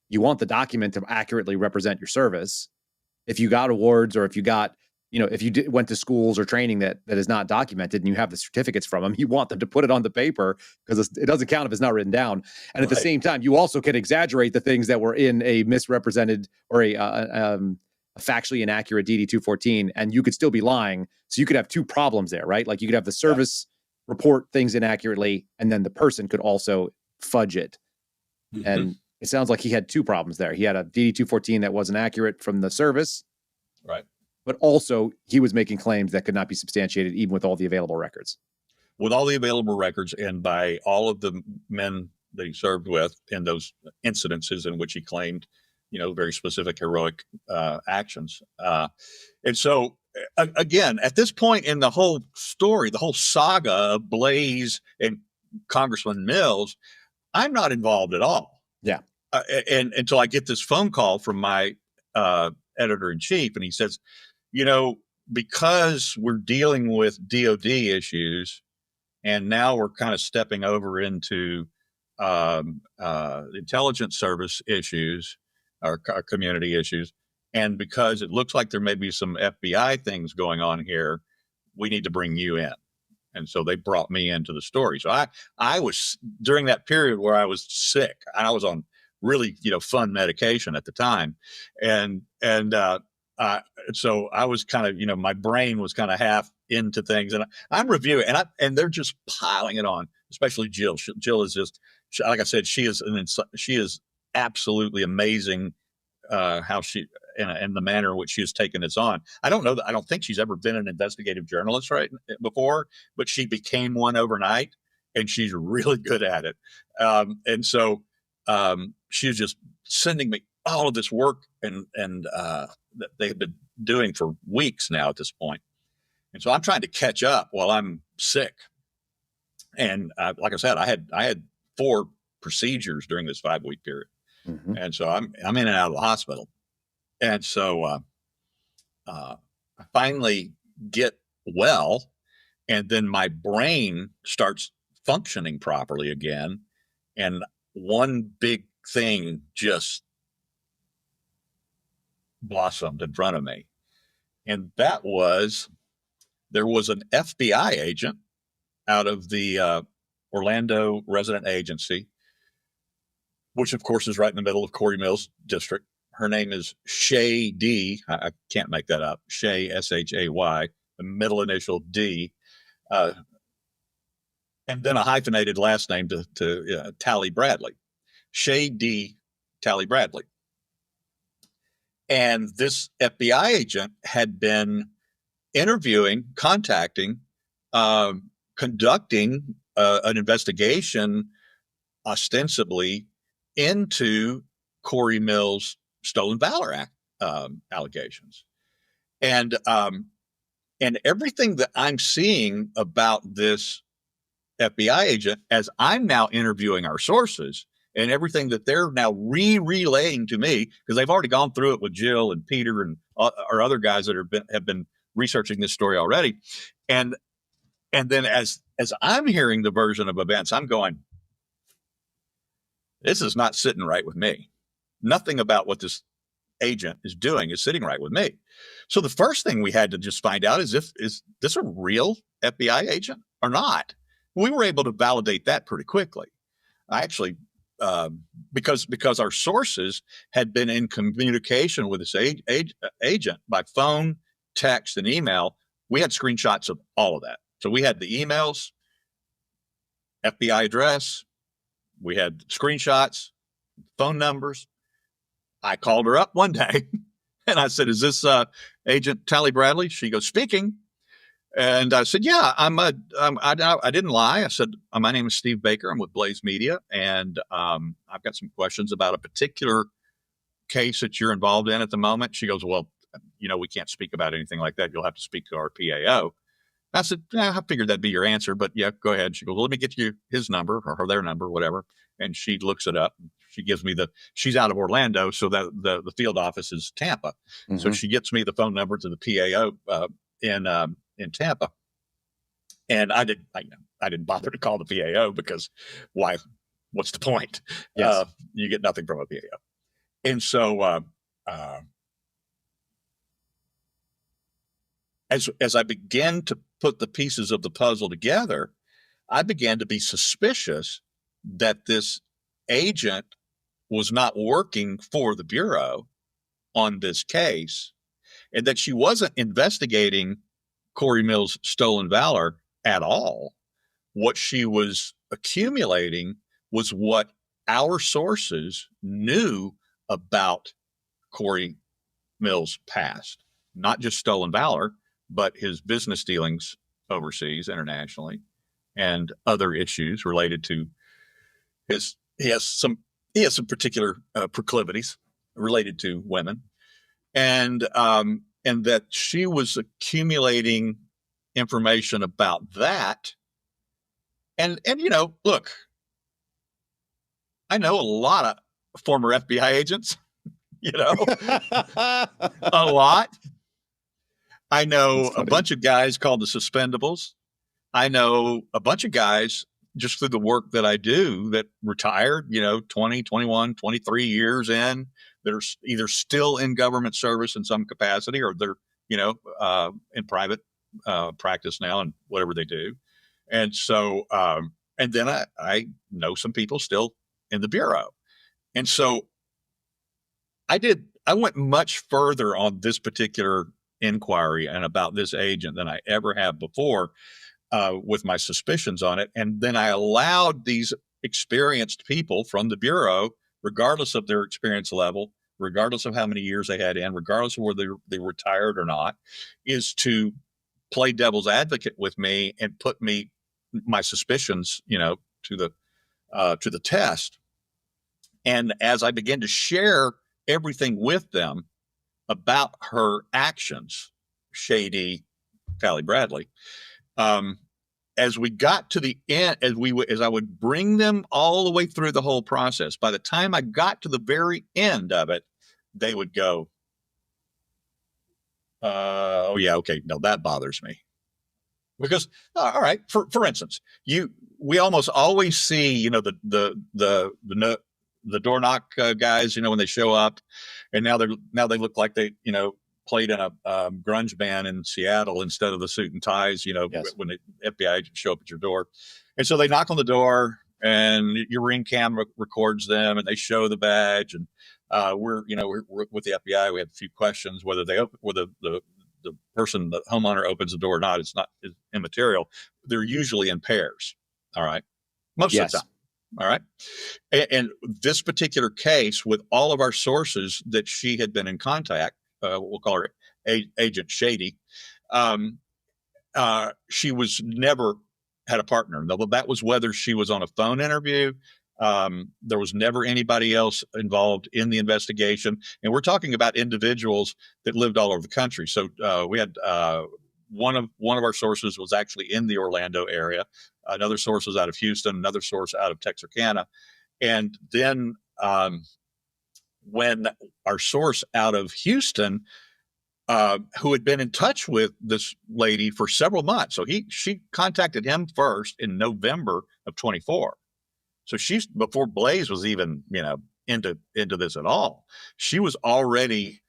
you want the document to accurately represent your service. If you got awards, or if you got, if you went to schools or training that is not documented, and you have the certificates from them, you want them to put it on the paper, because it doesn't count if it's not written down. And at the same time, you also can exaggerate the things that were in a misrepresented or a factually inaccurate DD-214, and you could still be lying. So you could have two problems there, right? Like you could have the service report things inaccurately, and then the person could also fudge it. Mm-hmm. And it sounds like he had two problems there. He had a DD-214 that wasn't accurate from the service. Right. But also he was making claims that could not be substantiated even with all the available records. With all the available records, and by all of the men that he served with in those incidences in which he claimed, very specific heroic actions. And so, again, at this point in the whole story, the whole saga of Blaze and Congressman Mills, I'm not involved at all. Yeah. And until I get this phone call from my editor-in-chief, and he says, because we're dealing with DOD issues, and now we're kind of stepping over into intelligence service issues, our community issues, and because it looks like there may be some FBI things going on here, we need to bring you in. And so they brought me into the story. So I was, during that period where I was sick, I was on really, fun medication at the time. And so I was kind of, my brain was kind of half into things, and I'm reviewing, and they're just piling it on, especially Jill. Jill is just, like I said, she is absolutely amazing. How she, and the manner in which she has taken this on. I don't think she's ever been an investigative journalist before, but she became one overnight, and she's really good at it. And so she's just sending me all of this work and that they've been doing for weeks now at this point. And so I'm trying to catch up while I'm sick. And like I said, I had 4 procedures during this 5-week period. Mm-hmm. And so I'm in and out of the hospital. And so I finally get well, and then my brain starts functioning properly again. And one big thing just blossomed in front of me. And that was, there was an FBI agent out of the Orlando resident agency, which of course is right in the middle of Cory Mills district. Her name is Shady. I can't make that up. Shay, S-H-A-Y, the middle initial D, and then a hyphenated last name to Tally Bradley. Shady Tally Bradley. And this FBI agent had been interviewing, contacting, conducting an investigation ostensibly into Cory Mills' stolen valor allegations. And everything that I'm seeing about this FBI agent, as I'm now interviewing our sources, and everything that they're now relaying to me, because they've already gone through it with Jill and Peter and our other guys that have been researching this story already. And then as I'm hearing the version of events, I'm going, this is not sitting right with me. Nothing about what this agent is doing is sitting right with me. So the first thing we had to just find out is this a real FBI agent or not? We were able to validate that pretty quickly. I actually because our sources had been in communication with this agent by phone, text, and email. We had screenshots of all of that. So we had the emails, FBI address, we had screenshots, phone numbers. I called her up one day and I said, "Is this Agent Tally Bradley?" She goes, "Speaking." And I said, "Yeah, I didn't lie. I said, my name is Steve Baker. I'm with Blaze Media, and I've got some questions about a particular case that you're involved in at the moment." She goes, "Well, we can't speak about anything like that. You'll have to speak to our PAO." I said, "I figured that'd be your answer, but yeah, go ahead." She goes, "Well, let me get you his number or their number, whatever." And she looks it up. She gives me she's out of Orlando, so that the field office is Tampa. Mm-hmm. So she gets me the phone number to the PAO in Tampa. And I didn't bother to call the PAO because why? What's the point? Yes. You get nothing from a PAO. And so as I began to put the pieces of the puzzle together, I began to be suspicious that this agent was not working for the Bureau on this case, and that she wasn't investigating Cory Mills' stolen valor at all. What she was accumulating was what our sources knew about Cory Mills' past, not just stolen valor, but his business dealings overseas, internationally, and other issues related to he has some particular proclivities related to women, and that she was accumulating information about that. And look, I know a lot of former FBI agents, a lot. I know a bunch of guys called the Suspendables. I know a bunch of guys just through the work that I do that retired, 20, 21, 23 years in, that are either still in government service in some capacity, or they're, in private practice now and whatever they do. And so, and then I know some people still in the Bureau. And so I went much further on this particular inquiry and about this agent than I ever have before, with my suspicions on it. And then I allowed these experienced people from the Bureau, regardless of their experience level, regardless of how many years they had in, regardless of whether they retired or not, is to play devil's advocate with me and put my suspicions, to the test. And as I began to share everything with them about her actions, Shady, Tally Bradley, as we got to the end, as I would bring them all the way through the whole process, by the time I got to the very end of it, they would go, "Oh yeah, okay, no, that bothers me." Because all right, for instance, we almost always see, the door knock guys, when they show up, and now they look like they, played in a grunge band in Seattle instead of the suit and ties, yes, when the FBI agents show up at your door. And so they knock on the door and your Ring camera records them and they show the badge. And we're with the FBI. We have a few questions, whether the person, the homeowner, opens the door or not. It's immaterial. They're usually in pairs. All right. Most of the time. All right. And this particular case, with all of our sources that she had been in contact, we'll call her Agent Shady. She was never had a partner. That was whether she was on a phone interview. There was never anybody else involved in the investigation. And we're talking about individuals that lived all over the country. So we had one of our sources was actually in the Orlando area. Another source was out of Houston. Another source out of Texarkana. And then when our source out of Houston, who had been in touch with this lady for several months. So she contacted him first in November of 24. So she's, before Blaze was even, into this at all, she was already,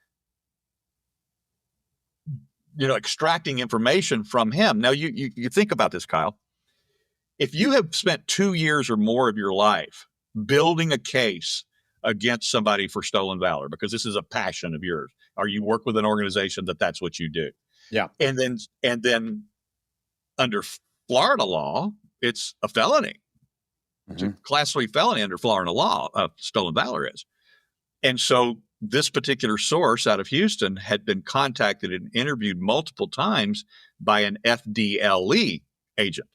extracting information from him. Now you think about this, Kyle. If you have spent 2 years or more of your life building a case against somebody for stolen valor, because this is a passion of yours, or you work with an organization that's what you do. Yeah. And then under Florida law, it's a felony. It's a class 3 felony under Florida law. Stolen valor is. And so this particular source out of Houston had been contacted and interviewed multiple times by an FDLE agent,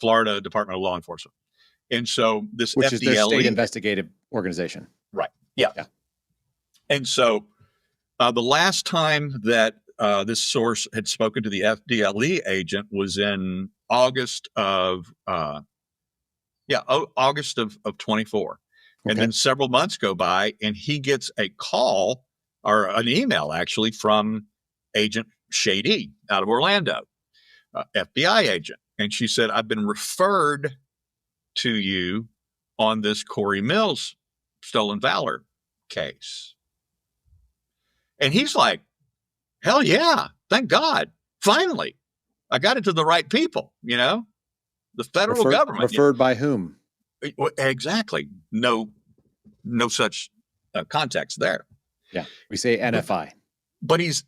Florida Department of Law Enforcement. And so this which FDLE, is their state investigative organization. Right. Yeah. And so the last time that this source had spoken to the FDLE agent was in August of August of 24. And then several months go by and he gets a call, or an email actually, from Agent Shady out of Orlando, FBI agent. And she said, I've been referred to you on this Cory Mills stolen valor case. And he's like, hell yeah, thank God. Finally, I got it to the right people, the federal government. Referred by whom? Exactly. No such context there. Yeah. We say NFI. But he's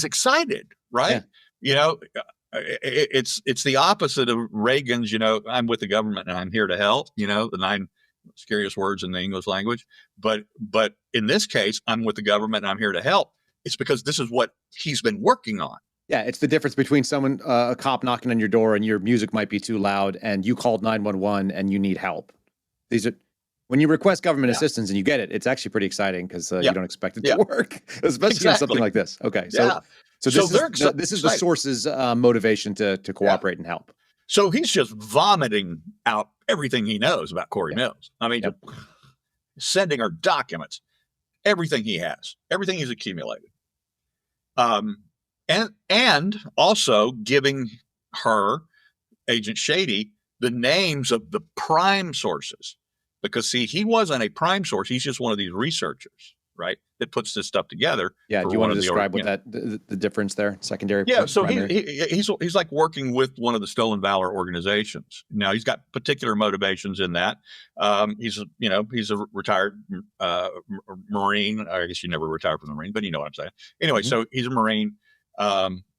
excited, right? Yeah. It's the opposite of Reagan's, I'm with the government and I'm here to help, the 9 scariest words in the English language. But in this case, I'm with the government and I'm here to help. It's because this is what he's been working on. Yeah, it's the difference between someone, a cop knocking on your door and your music might be too loud and you called 911 and you need help. These are, when you request government assistance and you get it, it's actually pretty exciting because you don't expect it to work, especially on something like this. Okay, so this is the source's motivation to cooperate and help. So he's just vomiting out everything he knows about Cory Mills. I mean, sending her documents, everything he has, everything he's accumulated. And also giving her, Agent Shady, the names of the prime sources. Because, see, he wasn't a prime source. He's just one of these researchers, right, that puts this stuff together. Yeah, do you want to describe what the difference there, secondary? Yeah, so he's like working with one of the stolen valor organizations. Now, he's got particular motivations in that. He's a retired Marine. I guess you never retired from the Marine, but you know what I'm saying. Anyway, so he's a Marine.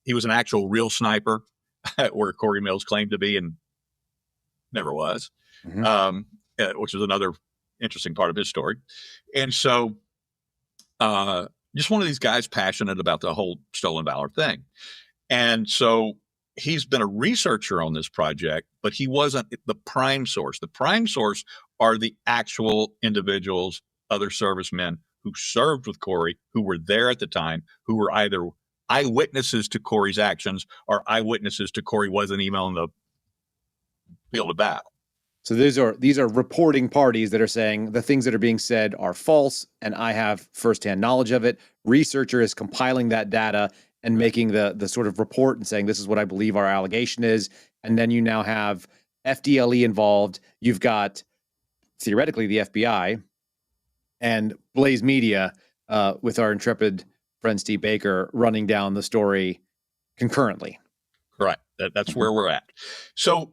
He was an actual real sniper where Cory Mills claimed to be and never was, which is another interesting part of his story. And so just one of these guys passionate about the whole stolen valor thing. And so he's been a researcher on this project, but he wasn't the prime source. The prime source are the actual individuals, other servicemen who served with Cory, who were there at the time, who were either eyewitnesses to Cory's actions or eyewitnesses to Cory wasn't even on the field of battle. So these are reporting parties that are saying the things that are being said are false, and I have firsthand knowledge of it. Researcher is compiling that data and making the sort of report and saying this is what I believe our allegation is. And then you now have FDLE involved. You've got theoretically the FBI and Blaze Media with our intrepid friend Steve Baker running down the story concurrently. Right. That's where we're at. So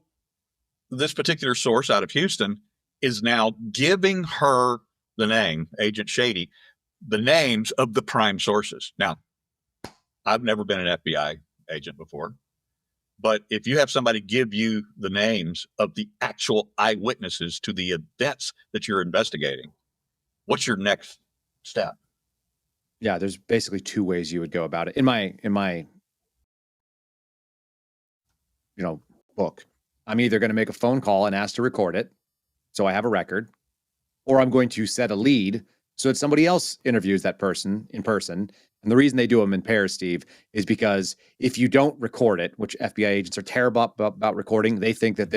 this particular source out of Houston is now giving her the name, Agent Shady, the names of the prime sources. Now, I've never been an FBI agent before, but if you have somebody give you the names of the actual eyewitnesses to the events that you're investigating, what's your next step? Yeah, there's basically two ways you would go about it. In my book, I'm either going to make a phone call and ask to record it, so I have a record, or I'm going to set a lead so that somebody else interviews that person in person. And the reason they do them in pairs, Steve, is because if you don't record it, which FBI agents are terrible about recording, they think that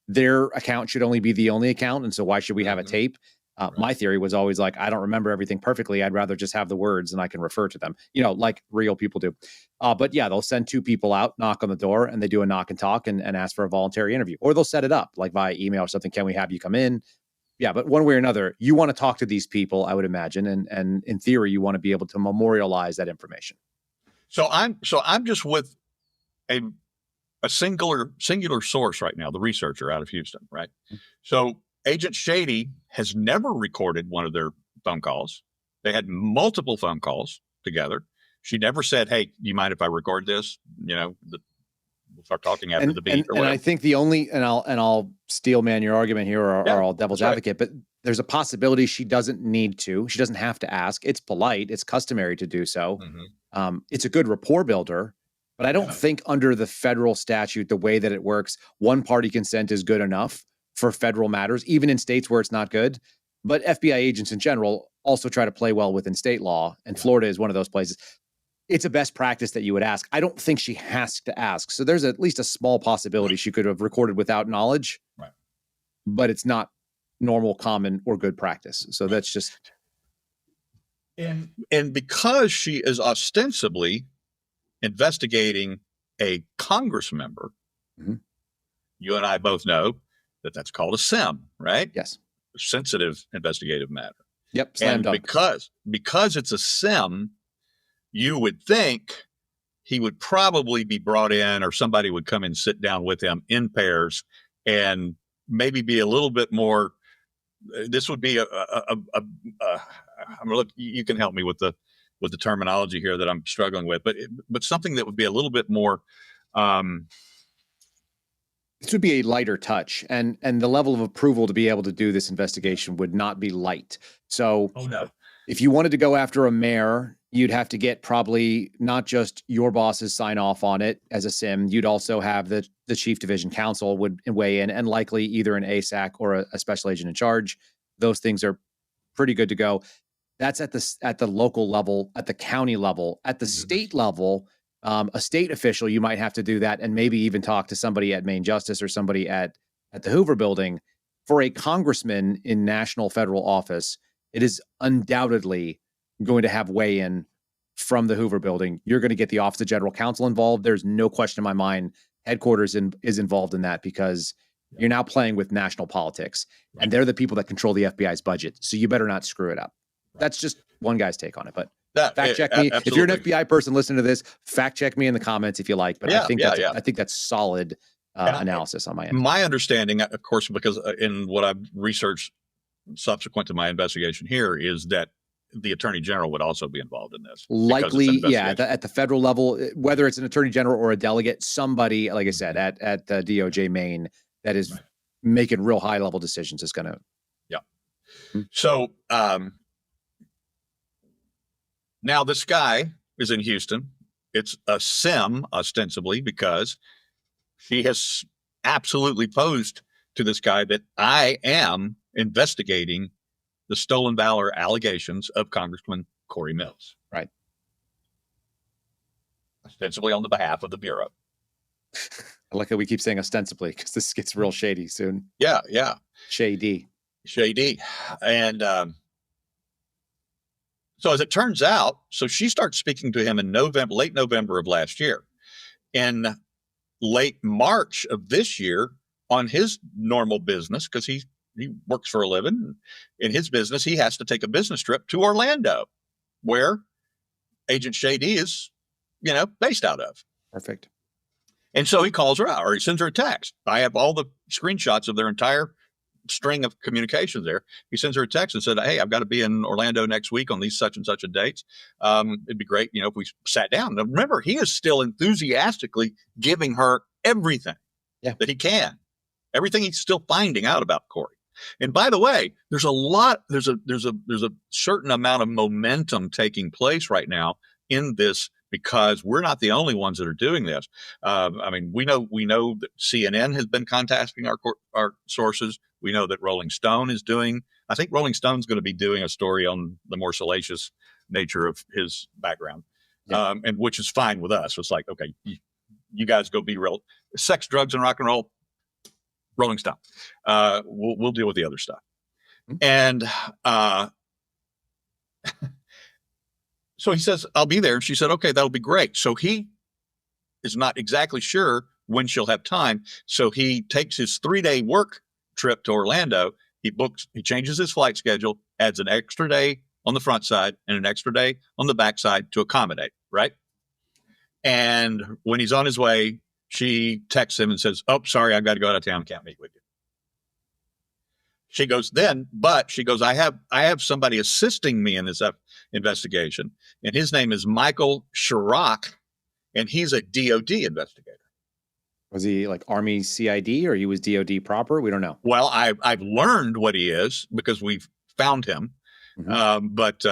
their account should only be the only account. And so why should we have a tape? Right. My theory was always like, I don't remember everything perfectly. I'd rather just have the words and I can refer to them, like real people do. But yeah, they'll send two people out, knock on the door, and they do a knock and talk and ask for a voluntary interview. Or they'll set it up like via email or something. Can we have you come in? Yeah, but one way or another, you want to talk to these people, I would imagine, and in theory, you want to be able to memorialize that information. So I'm just with a singular source right now, the researcher out of Houston, right? So Agent Shady has never recorded one of their phone calls. They had multiple phone calls together. She never said, "Hey, do you mind if I record this?" We'll start talking after the beat or whatever. And I think the only, and I'll steel man your argument here, or I'll devil's advocate, but there's a possibility she doesn't need to. She doesn't have to ask. It's polite. It's customary to do so. It's a good rapport builder, but I don't think under the federal statute, the way that it works, one party consent is good enough for federal matters, even in states where it's not good. But FBI agents in general also try to play well within state law, and Florida is one of those places. It's a best practice that you would ask. I don't think she has to ask. So there's at least a small possibility she could have recorded without knowledge, but it's not normal, common, or good practice. So that's just. And because she is ostensibly investigating a Congress member, you and I both know that that's called a SIM, right? Yes. Sensitive investigative matter. Yep. Slam dunk. Because it's a SIM, you would think he would probably be brought in, or somebody would come and sit down with him in pairs and maybe be a little bit more. This would be I'm gonna look. You can help me with the terminology here that I'm struggling with, but something that would be a little bit more. This would be a lighter touch, and the level of approval to be able to do this investigation would not be light. So, if you wanted to go after a mayor, you'd have to get probably not just your boss's sign off on it as a SIM. You'd also have the chief division counsel would weigh in, and likely either an ASAC or a special agent in charge. Those things are pretty good to go. That's at the local level, at the county level, at the state level. A state official, you might have to do that, and maybe even talk to somebody at Main Justice or somebody at the Hoover Building. For a congressman in national federal office, it is undoubtedly going to have weigh-in from the Hoover Building. You're going to get the Office of General Counsel involved. There's no question in my mind headquarters is involved in that, because you're now playing with national politics, and they're the people that control the FBI's budget. So you better not screw it up. That's just one guy's take on it, but fact check me. Absolutely. If you're an FBI person listening to this, fact check me in the comments if you like. But I think that's solid analysis on my end. My understanding, of course, because in what I've researched subsequent to my investigation here, is that the Attorney General would also be involved in this. Likely, at the federal level, whether it's an Attorney General or a delegate, somebody, like I said, at the DOJ Maine that is making real high level decisions is going to. Yeah. So now this guy is in Houston. It's a SIM, ostensibly, because she has absolutely posed to this guy that I am investigating the stolen valor allegations of Congressman Cory Mills. Right. Ostensibly on the behalf of the Bureau. I like how we keep saying ostensibly, because this gets real shady soon. Yeah. Shady. And so as it turns out, so she starts speaking to him in late November of last year. In late March of this year, on his normal business, because he works for a living. In his business, he has to take a business trip to Orlando, where Agent Shady is, based out of. Perfect. And so he calls her out, or he sends her a text. I have all the screenshots of their entire string of communications there. He sends her a text and said, "Hey, I've got to be in Orlando next week on these such and such a dates. It'd be great, if we sat down." Now, remember, he is still enthusiastically giving her everything that he can, everything he's still finding out about Cory. And by the way, there's a certain amount of momentum taking place right now in this, because we're not the only ones that are doing this. We know that CNN has been contacting our sources. We know that Rolling Stone is doing. I think Rolling Stone's going to be doing a story on the more salacious nature of his background, and which is fine with us. It's like, okay, you guys go be real. Sex, drugs, and rock and roll. Rolling Stone. We'll deal with the other stuff. And so he says, "I'll be there." And she said, "Okay, that'll be great." So he is not exactly sure when she'll have time. So he takes his 3-day work trip to Orlando. He changes his flight schedule, adds an extra day on the front side and an extra day on the back side to accommodate, right? And when he's on his way, she texts him and says, "Oh, sorry, I've got to go out of town. Can't meet with you." she goes, I have somebody assisting me in this investigation, and his name is Michael Chirac, and he's a DOD investigator. Was he like Army CID, or he was DOD proper? We don't know. Well, I've learned what he is because we've found him. But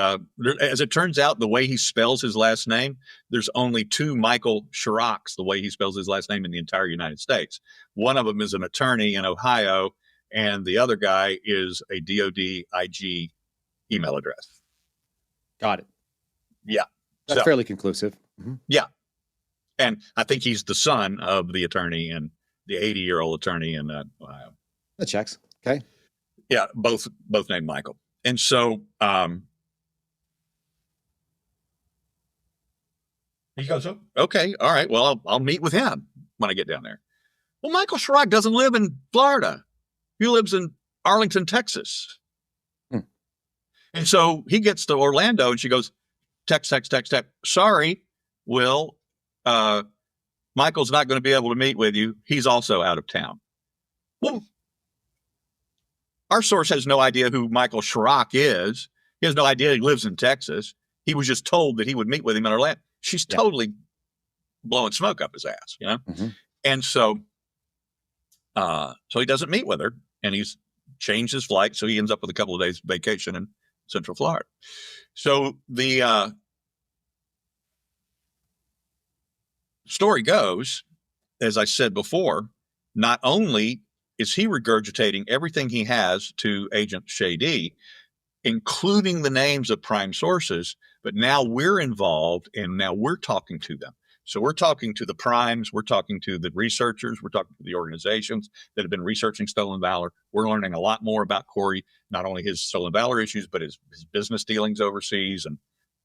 as it turns out, the way he spells his last name, there's only 2 Michael Chiracs, the way he spells his last name in the entire United States. One of them is an attorney in Ohio, and the other guy is a DOD IG email address. Got it. Yeah. That's fairly conclusive. Yeah. And I think he's the son of the attorney and the 80-year-old attorney in Ohio. That checks. Okay. Yeah, both named Michael. And so he goes, okay, all right, well, I'll meet with him when I get down there. Well, Michael Chirac doesn't live in Florida. He lives in Arlington, Texas. And so he gets to Orlando, and she goes, text. Sorry, Will, Michael's not going to be able to meet with you. He's also out of town. Well, our source has no idea who Michael Chirac is. He has no idea he lives in Texas. He was just told that he would meet with him in Orlando. She's totally blowing smoke up his ass, you know? And so he doesn't meet with her, and he's changed his flight. So he ends up with a couple of days vacation in Central Florida. So the story goes, as I said before, not only is he regurgitating everything he has to Agent Shady, including the names of prime sources, but now we're involved, and now we're talking to them. So we're talking to the primes, we're talking to the researchers, we're talking to the organizations that have been researching stolen valor. We're learning a lot more about Cory, not only his stolen valor issues, but his business dealings overseas.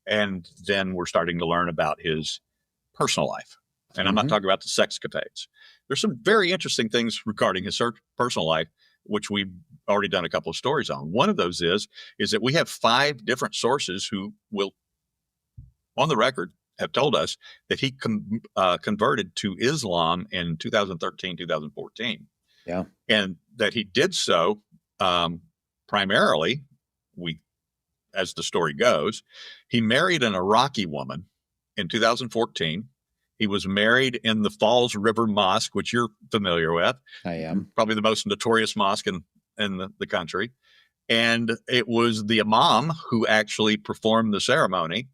And then we're starting to learn about his personal life. And I'm not talking about the sexcapades. There's some very interesting things regarding his personal life, which we've already done a couple of stories on. One of those is that we have 5 different sources who will, on the record, have told us that he converted to Islam in 2013, 2014. Yeah. And that he did so primarily, as the story goes, he married an Iraqi woman in 2014. He was married in the Falls River Mosque, which you're familiar with. I am. Probably the most notorious mosque in the country. And it was the imam who actually performed the ceremony,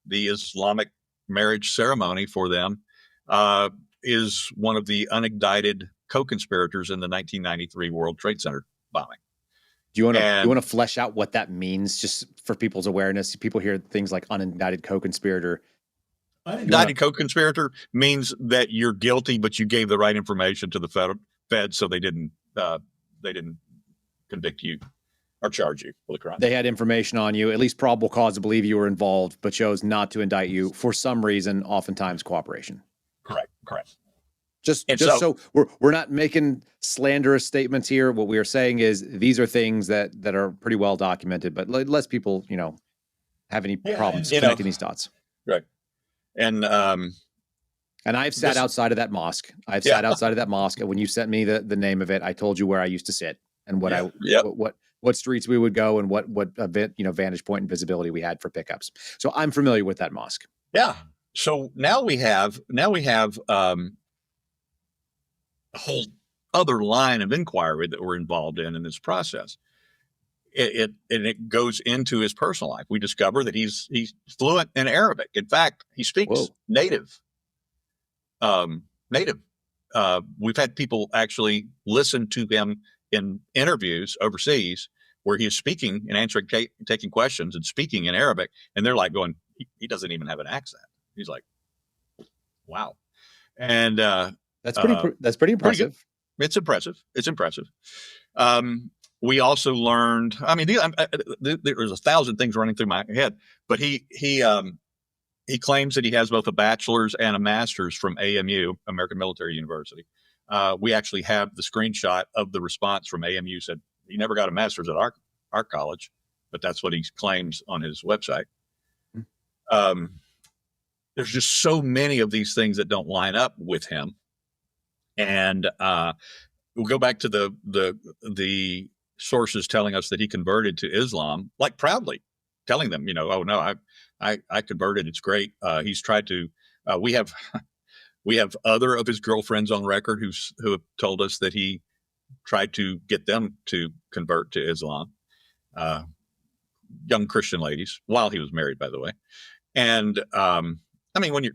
the Islamic marriage ceremony for them, is one of the unindicted co-conspirators in the 1993 World Trade Center bombing. Do you want to flesh out what that means, just for people's awareness? People hear things like unindicted co-conspirator. Unindicted co-conspirator means that you're guilty, but you gave the right information to the Fed, so they didn't convict you or charge you for the crime. They had information on you, at least probable cause to believe you were involved, but chose not to indict you for some reason, oftentimes cooperation. Correct. Just so we're not making slanderous statements here. What we are saying is these are things that are pretty well documented, but less people, have any problems connecting these dots. Right. And I've sat outside of that mosque. Sat outside of that mosque, and when you sent me the name of it, I told you where I used to sit and what streets we would go and what vantage point and visibility we had for pickups. So I'm familiar with that mosque. Yeah. So now we have a whole other line of inquiry that we're involved in this process. It goes into his personal life. We discover that he's fluent in Arabic. In fact, he speaks native. We've had people actually listen to him in interviews overseas where he is speaking and answering, taking questions and speaking in Arabic, and they're like going, he doesn't even have an accent. He's like, wow. And that's pretty impressive. It's impressive. We also learned, there's 1,000 things running through my head, but he claims that he has both a bachelor's and a master's from AMU, American Military University. We actually have the screenshot of the response from AMU. Said he never got a master's at our college, but that's what he claims on his website. There's just so many of these things that don't line up with him. And we'll go back to the sources telling us that he converted to Islam, like proudly telling them, oh no, I converted. It's great. He's tried to. We have other of his girlfriends on record who have told us that he tried to get them to convert to Islam. Young Christian ladies, while he was married, by the way. And I mean, when you're,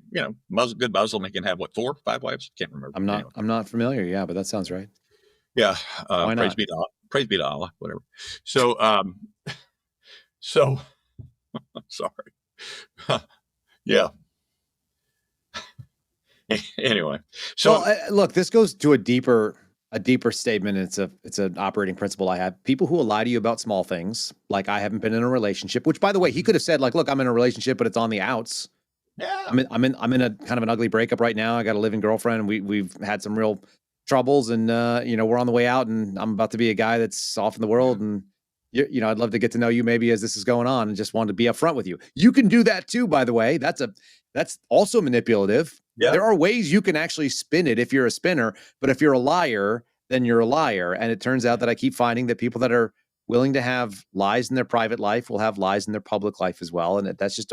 good Muslim, he can have what, 4, 5 wives? Can't remember. I'm not familiar. Yeah, but that sounds right. Yeah. Why not? Praise be to Allah, whatever. So, sorry. Yeah. Anyway, so well, look, this goes to a deeper statement. It's an operating principle I have. People who will lie to you about small things, like I haven't been in a relationship, which by the way, he could have said like, look, I'm in a relationship, but it's on the outs. yeah, I'm in a kind of an ugly breakup right now. I got a living girlfriend, and we've had some real troubles, and we're on the way out, and I'm about to be a guy that's off in the world, and I'd love to get to know you maybe as this is going on, and just wanted to be upfront with you. You can do that too, by the way. That's also manipulative. Yeah. There are ways you can actually spin it if you're a spinner, but if you're a liar, then you're a liar. And it turns out that I keep finding that people that are willing to have lies in their private life will have lies in their public life as well. And that's just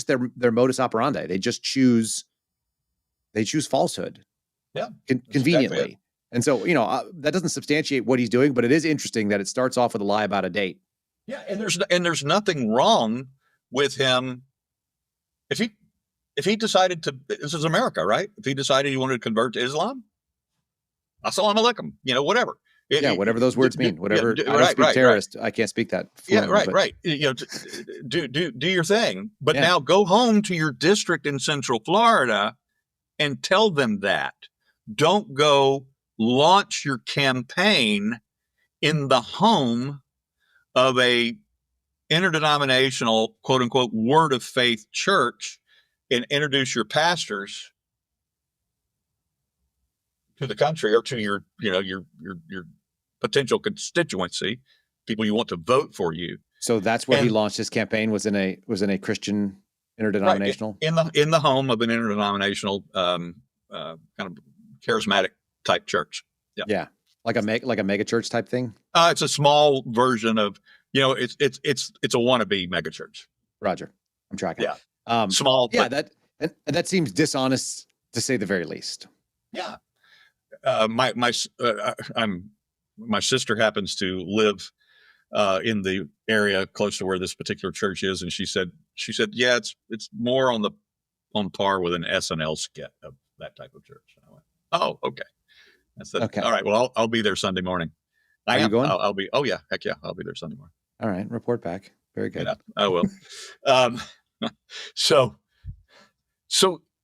their modus operandi. They just choose falsehood. Yeah. Conveniently. Exactly. And so, that doesn't substantiate what he's doing, but it is interesting that it starts off with a lie about a date. Yeah. And there's nothing wrong with him. If he decided to, this is America, right? If he decided he wanted to convert to Islam, assalamu alaikum, whatever. Whatever those words mean, whatever. I don't speak terrorist. Right. I can't speak that. Right. Do your thing, but now go home to your district in Central Florida and tell them that. Don't go launch your campaign in the home of a interdenominational, quote unquote, word of faith church and introduce your pastors to the country or to your potential constituency, people you want to vote for you. So that's where he launched his campaign, was in a Christian interdenominational, right, in the home of an interdenominational kind of charismatic type church. Yeah, like a mega church type thing. It's a small version of it's a wannabe mega church. Roger, I'm tracking. Yeah. Small, yeah. That seems dishonest to say the very least. Yeah, my sister happens to live in the area close to where this particular church is, and she said, yeah, it's more on par with an SNL skit of that type of church. And I went, oh, okay. I said, okay. All right, well, I'll be there Sunday morning. Are you going? I'll be. Oh yeah, heck yeah, I'll be there Sunday morning. All right, report back. Very good. Yeah, I will. So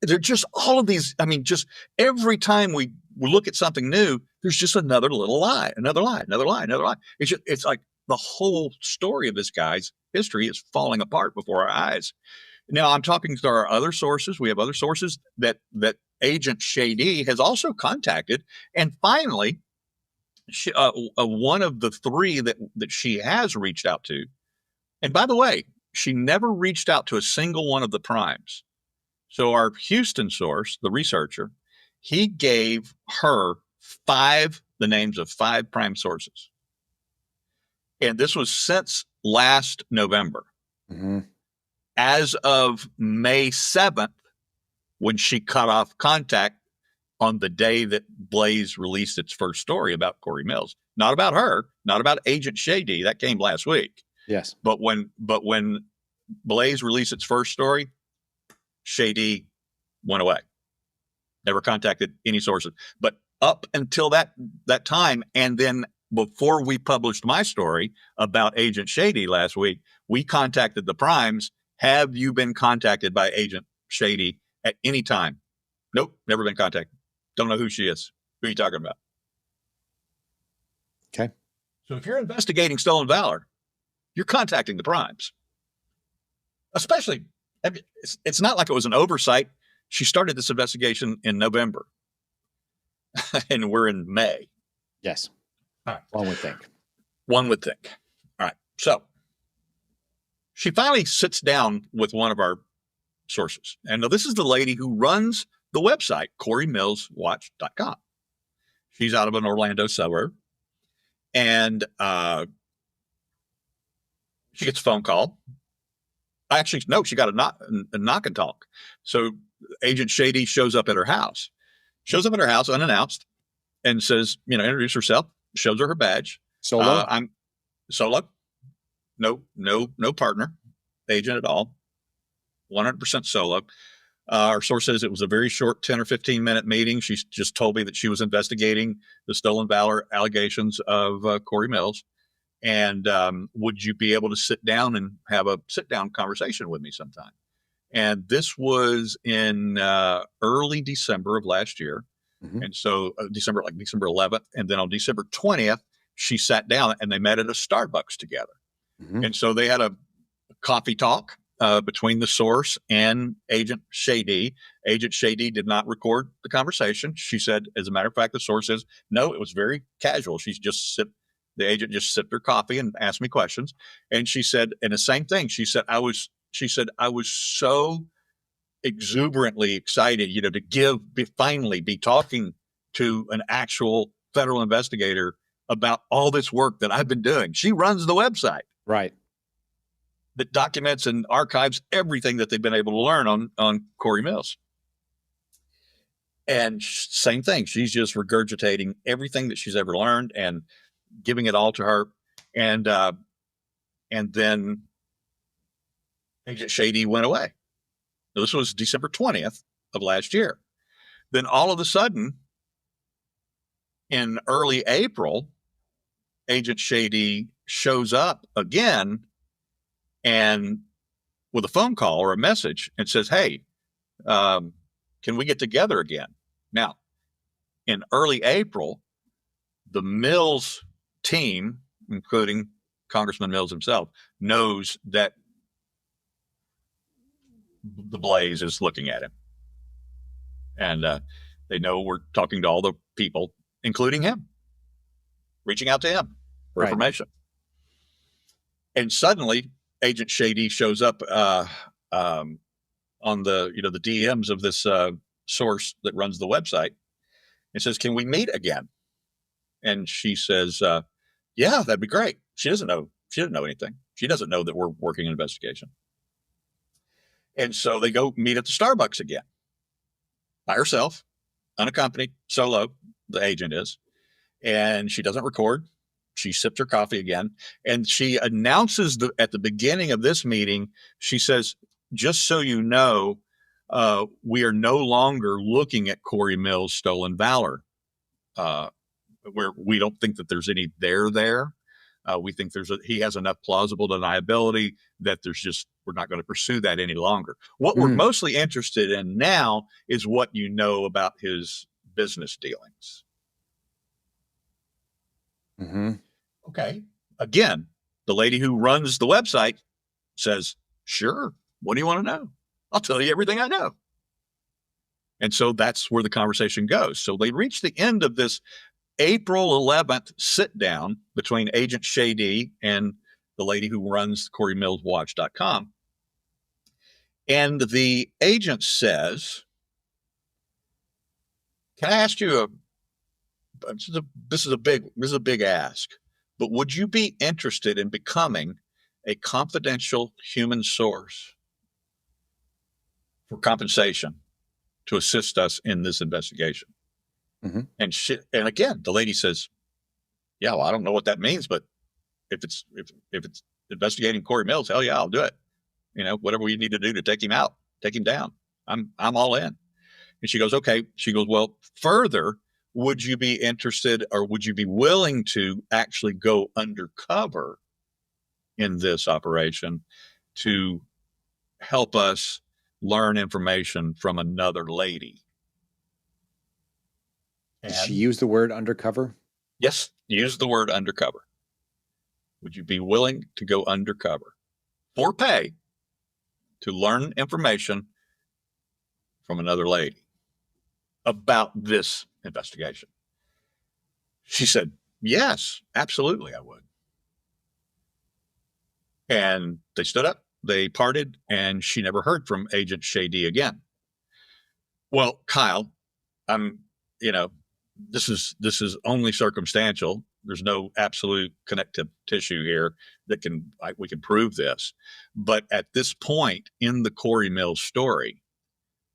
they're just all of these. I mean, just every time we look at something new, there's just another little lie, another lie. It's like the whole story of this guy's history is falling apart before our eyes. Now, I'm talking to our other sources. We have other sources that Agent Shady has also contacted, and finally, one of the 3 that she has reached out to. And by the way, she never reached out to a single one of the primes. So our Houston source, the researcher, he gave her the names of 5 prime sources. And this was since last November. Mm-hmm. As of May 7th, when she cut off contact on the day that Blaze released its first story about Cory Mills. Not about her, not about Agent Shady. That came last week. Yes. But when Blaze released its first story, Shady went away. Never contacted any sources. But up until that time, and then before we published my story about Agent Shady last week, we contacted the primes. Have you been contacted by Agent Shady at any time? Nope, never been contacted. Don't know who she is. Who are you talking about? Okay. So if you're investigating stolen valor, you're contacting the primes. Especially, it's not like it was an oversight. She started this investigation in November, and we're in May. Yes. All right. One would think. All right. So she finally sits down with one of our sources. And now this is the lady who runs the website, CoryMillsWatch.com. She's out of an Orlando suburb. And she gets a phone call. Actually, no, she got a knock and talk. So Agent Shady shows up at her house unannounced, and says, introduce herself, shows her badge. Solo? I'm solo. No partner, agent at all. 100% solo. Our source says it was a very short 10 or 15 minute meeting. She just told me that she was investigating the stolen valor allegations of Cory Mills. And would you be able to sit down and have a sit down conversation with me sometime? And this was in early December of last year. Mm-hmm. And so December 11th. And then on December 20th, she sat down and they met at a Starbucks together. Mm-hmm. And so they had a coffee talk between the source and Agent Shady. Agent Shady did not record the conversation. She said, as a matter of fact, the source says, no, it was very casual. The agent just sipped her coffee and asked me questions. And she said, and the same thing, she said, I was so exuberantly excited, to finally be talking to an actual federal investigator about all this work that I've been doing. She runs the website. Right. That documents and archives everything that they've been able to learn on Cory Mills. And same thing, she's just regurgitating everything that she's ever learned and giving it all to her. And then Agent Shady went away. Now, this was December 20th of last year. Then all of a sudden, in early April, Agent Shady shows up again and with a phone call or a message and says, hey, can we get together again? Now, in early April, the Mills team, including Congressman Mills himself, knows that the Blaze is looking at him. And they know we're talking to all the people, including him, reaching out to him for information. And suddenly, Agent Shady shows up on the DMs of this source that runs the website and says, can we meet again? And she says, yeah, that'd be great. She doesn't know anything. She doesn't know that we're working an investigation. And so they go meet at the Starbucks again by herself, unaccompanied, solo, the agent is. And she doesn't record. She sipped her coffee again. And she announces at the beginning of this meeting, she says, just so you know, we are no longer looking at Cory Mills' stolen valor, where we don't think that there's any there. We think he has enough plausible deniability that we're not going to pursue that any longer. What we're mostly interested in now is what you know about his business dealings. Mm-hmm. Okay. Again, the lady who runs the website says, sure. What do you want to know? I'll tell you everything I know. And so that's where the conversation goes. So they reach the end of this April 11th sit down between Agent Shady and the lady who runs CoryMillsWatch.com. And the agent says, can I ask you this is a big ask, but would you be interested in becoming a confidential human source for compensation to assist us in this investigation? Mm-hmm. And again, the lady says, yeah, well, I don't know what that means, but if it's investigating Cory Mills, hell yeah, I'll do it. Whatever we need to do to take him down. I'm all in. And she goes, okay. She goes, well, further, would you be interested or would you be willing to actually go undercover in this operation to help us learn information from another lady? Did she use the word undercover? Yes, use the word undercover. Would you be willing to go undercover for pay to learn information from another lady about this investigation? She said, yes, absolutely, I would. And they stood up, they parted, and she never heard from Agent Shady again. Well, Kyle, this is only circumstantial. There's no absolute connective tissue here that we can prove this. But at this point in the Cory Mills story,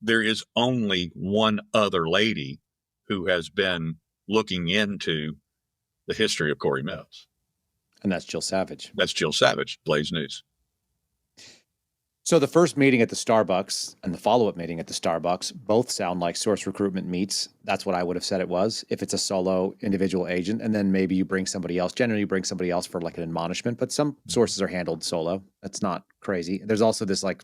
there is only one other lady who has been looking into the history of Cory Mills. And that's Jill Savage. That's Jill Savage, Blaze News. So the first meeting at the Starbucks and the follow-up meeting at the Starbucks both sound like source recruitment meets. That's what I would have said it was if it's a solo individual agent. And then maybe you bring somebody else. Generally, you bring somebody else for like an admonishment, but some sources are handled solo. That's not crazy. There's also this like,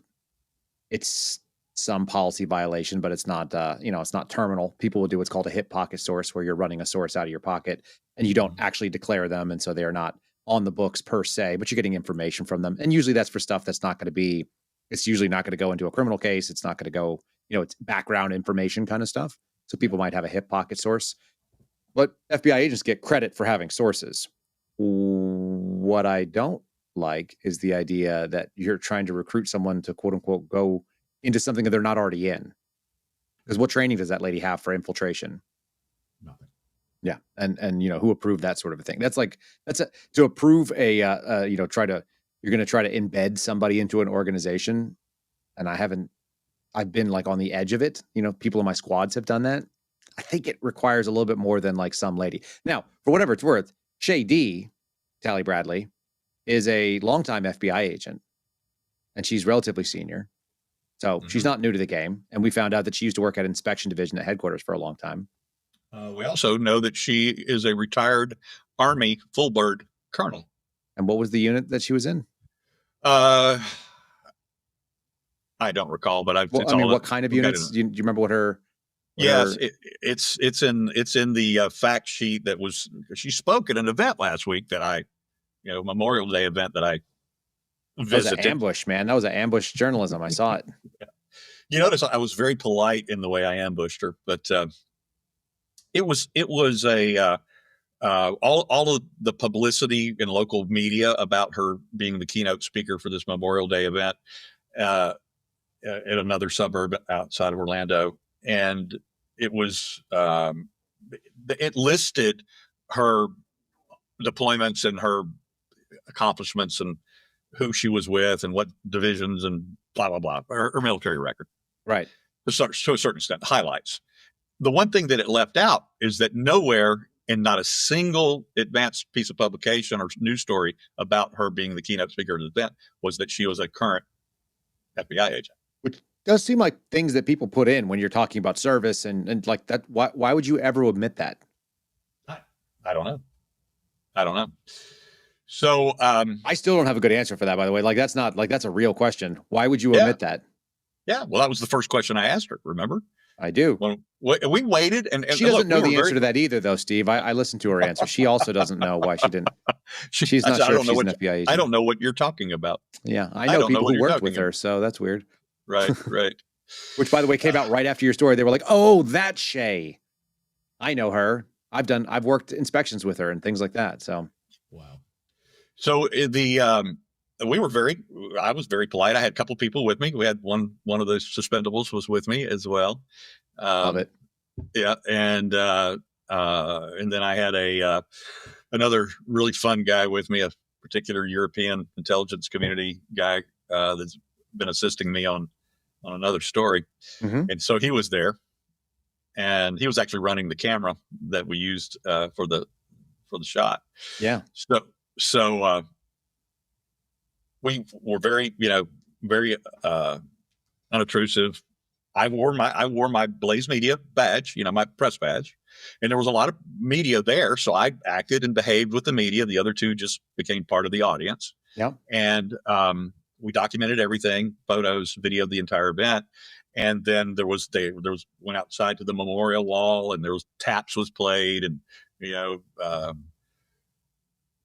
it's some policy violation, but it's not, it's not terminal. People will do what's called a hip pocket source, where you're running a source out of your pocket and you don't actually declare them. And so they're not on the books per se, but you're getting information from them. And usually that's for stuff that's not going to be, it's usually not going to go into a criminal case. It's not going to go, it's background information kind of stuff. So people might have a hip pocket source, but FBI agents get credit for having sources. What I don't like is the idea that you're trying to recruit someone to quote unquote go into something that they're not already in. Because what training does that lady have for infiltration? Nothing. Yeah. And who approved that sort of a thing? To approve you're going to try to embed somebody into an organization. And I've been like on the edge of it. People in my squads have done that. I think it requires a little bit more than like some lady. Now, for whatever it's worth, Shady, Tally Bradley, is a longtime FBI agent, and she's relatively senior. So she's not new to the game. And we found out that she used to work at inspection division at headquarters for a long time. We also know that she is a retired Army full bird colonel. And what was the unit that she was in? I don't recall, but what kind of units? Do you remember what her? Yes, it's in the fact sheet that she spoke at an event last week that Memorial Day event that I visited. That was an ambush, man. That was an ambush journalism. I saw it. Yeah. You notice I was very polite in the way I ambushed her, but it was all of the publicity in local media about her being the keynote speaker for this Memorial Day event in another suburb outside of Orlando. And it was, it listed her deployments and her accomplishments and who she was with and what divisions and blah, blah, blah, her military record. Right. To a certain extent, highlights. The one thing that it left out is that nowhere in not a single advanced piece of publication or news story about her being the keynote speaker at the event was that she was a current FBI agent. Which does seem like things that people put in when you're talking about service and like that. Why would you ever omit that? I don't know. So I still don't have a good answer for that, by the way. Like that's a real question. Why would you omit that? Yeah, well, that was the first question I asked her. Remember? I do. When we waited, and she doesn't know the answer to that either, though, Steve. I listened to her answer. She also doesn't know why she didn't. She's not sure if she's an FBI agent. I don't know what you're talking about. Yeah, I know people who worked with her, so that's weird. Right. Which, by the way, came out right after your story. They were like, "Oh, that's Shay. I know her. I've worked inspections with her and things like that." So, wow. So I was very polite. I had a couple people with me. We had one of the suspendables was with me as well. Love it. Yeah. And then I had another really fun guy with me, a particular European intelligence community guy that's been assisting me on another story. Mm-hmm. And so he was there, and he was actually running the camera that we used for the shot. Yeah. So we were very unobtrusive. I wore my Blaze Media badge, my press badge, and there was a lot of media there. So I acted and behaved with the media. The other two just became part of the audience. Yeah. And we documented everything, photos, video, the entire event. And then there was went outside to the memorial wall, and there was taps was played, and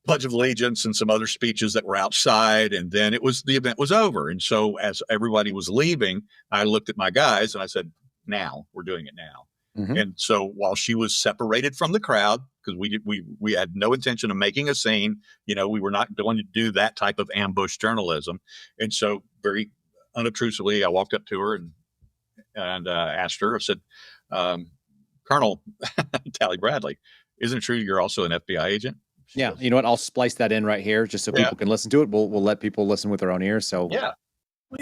Pledge of Allegiance and some other speeches that were outside. And then the event was over. And so as everybody was leaving, I looked at my guys and I said, "Now we're doing it now." Mm-hmm. And so while she was separated from the crowd, because we had no intention of making a scene, we were not going to do that type of ambush journalism. And so very unobtrusively, I walked up to her and asked her, I said, "Colonel Colonel Tally Bradley, isn't it true you're also an FBI agent? Yeah, you know what? I'll splice that in right here just so people can listen to it. We'll let people listen with their own ears. So yeah.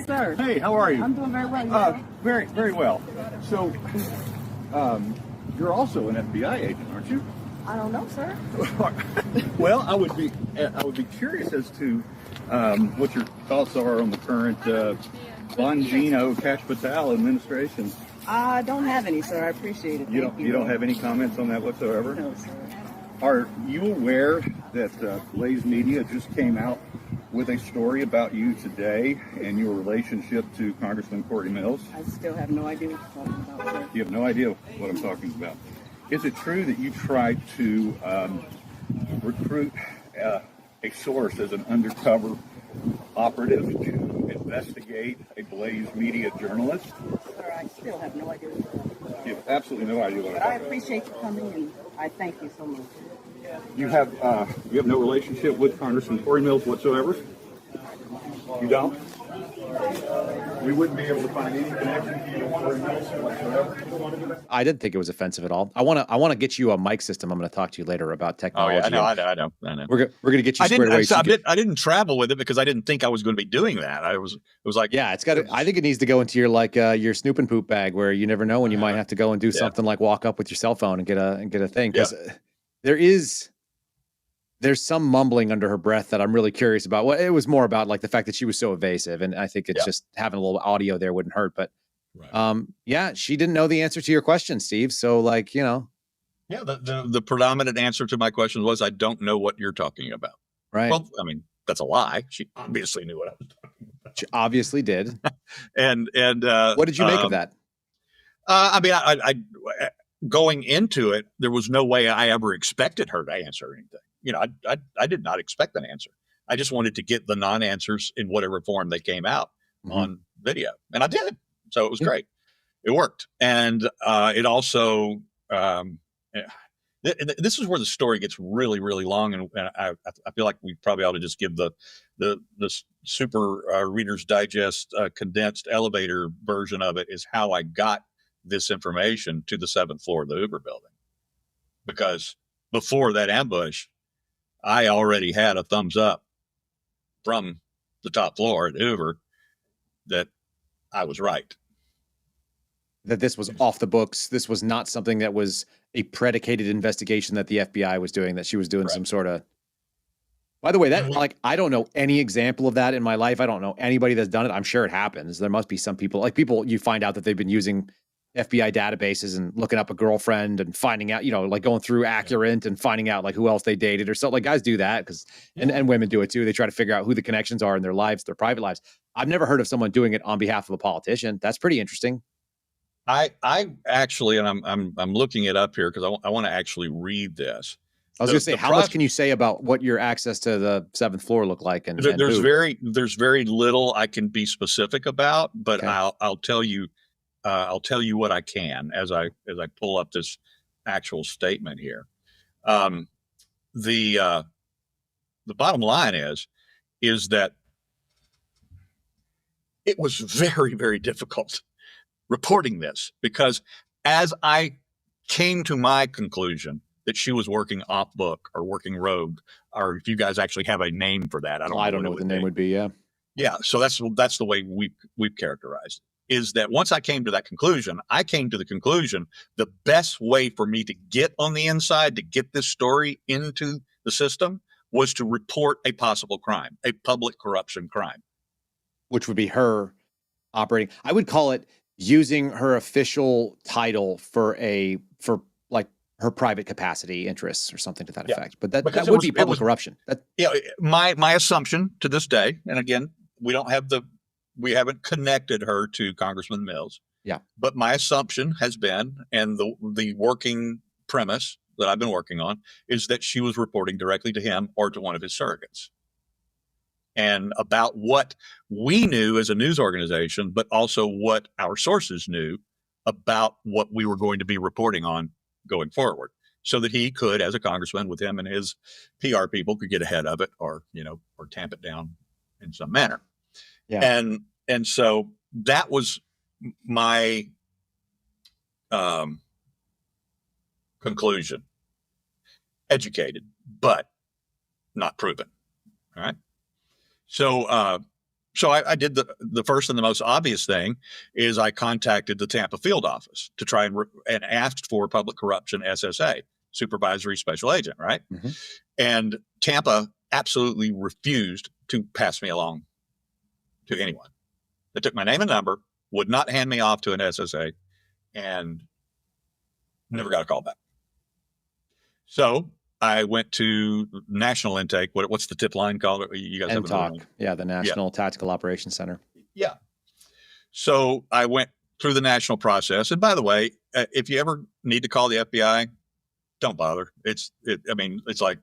Sir. Hey, how are you? I'm doing very well. Very, very well. So, you're also an FBI agent, aren't you? I don't know, sir. Well, I would be curious as to what your thoughts are on the current Bongino Cash Patel administration. I don't have any, sir. I appreciate it. You don't have any comments on that whatsoever? No, sir. Are you aware that Blaze Media just came out with a story about you today and your relationship to Congressman Cory Mills? I still have no idea what you're talking about, sir. You have no idea what I'm talking about. Is it true that you tried to recruit a source as an undercover operative to investigate a Blaze Media journalist? Sir, I still have no idea what you're talking about. You have absolutely no idea what I'm But I talking about. appreciate you coming, and I thank you so much. You have no relationship with Congressman Cory Mills whatsoever? You don't? We wouldn't be able to find any connection to you with Cory Mills whatsoever? I didn't think it was offensive at all. I want to get you a mic system. I'm going to talk to you later about Oh technology. yeah, I know. We're going to get you squared away. I didn't travel with it because I didn't think I was going to be doing that. It was like, Yeah, it's got to, I think it needs to go into your your snoop and poop bag where you never know when you might have to go and do something like walk up with your cell phone and get a thing. Because there's some mumbling under her breath that I'm really curious about. Well, it was more about like the fact that she was so evasive, and I think it's just having a little audio there wouldn't hurt. But she didn't know the answer to your question, Steve. So the predominant answer to my question was, I don't know what you're talking about. right? Well, I mean, that's a lie. She obviously knew what I was talking about. She obviously did. And What did you make of that? I mean, I going into it, there was no way I ever expected her to answer anything. You know, I did not expect an answer. I just wanted to get the non-answers in whatever form they came out on video, and I did. So it was great. It worked, and it also. This is where the story gets really, really long, and I feel like we probably ought to just give the super Reader's Digest condensed elevator version of it. Is how I got this information to the 7th floor of the Uber building, because before that ambush, I already had a thumbs up from the top floor at Uber that I was right. That this was off the books. This was not something that was a predicated investigation that the FBI was doing, that she was doing some sort of. By the way, that I don't know any example of that in my life. I don't know anybody that's done it. I'm sure it happens. There must be some people, you find out that they've been using FBI databases and looking up a girlfriend and finding out, like going through Accurate and finding out like who else they dated or something. Like guys do that because, and women do it too. They try to figure out who the connections are in their lives, their private lives. I've never heard of someone doing it on behalf of a politician. That's pretty interesting. I actually, and I'm looking it up here because I want to actually read this. I was going to say, how much can you say about what your access to the 7th floor look like? And there's very little I can be specific about, but I'll tell you what I can as I pull up this actual statement here. The bottom line is that it was very, very difficult reporting this, because as I came to my conclusion that she was working off book or working rogue, or if you guys actually have a name for that, I don't know what the name would be. Yeah. So that's the way we've characterized it, is that once I came to that conclusion, I came to the conclusion the best way for me to get on the inside, to get this story into the system, was to report a possible crime, a public corruption crime. Which would be her operating. I would call it using her official title for her private capacity interests or something to that effect. But that would be public corruption. My assumption to this day, and again, we haven't connected her to Congressman Mills. Yeah. But my assumption has been, and the working premise that I've been working on, is that she was reporting directly to him or to one of his surrogates. And about what we knew as a news organization, but also what our sources knew about what we were going to be reporting on going forward, so that he could, as a congressman, with him and his PR people, could get ahead of it or tamp it down in some manner. Yeah. And so that was my Conclusion: educated, but not proven. All right. So, I did the first and the most obvious thing is I contacted the Tampa field office to try and asked for public corruption SSA, supervisory special agent, right? Mm-hmm. And Tampa absolutely refused to pass me along to anyone. They took my name and number, would not hand me off to an SSA, and never got a call back. So I went to national intake. What's the tip line called? You guys have NTOC. Yeah, the National Tactical Operations Center. Yeah. So I went through the national process. And by the way, if you ever need to call the FBI, don't bother. It's like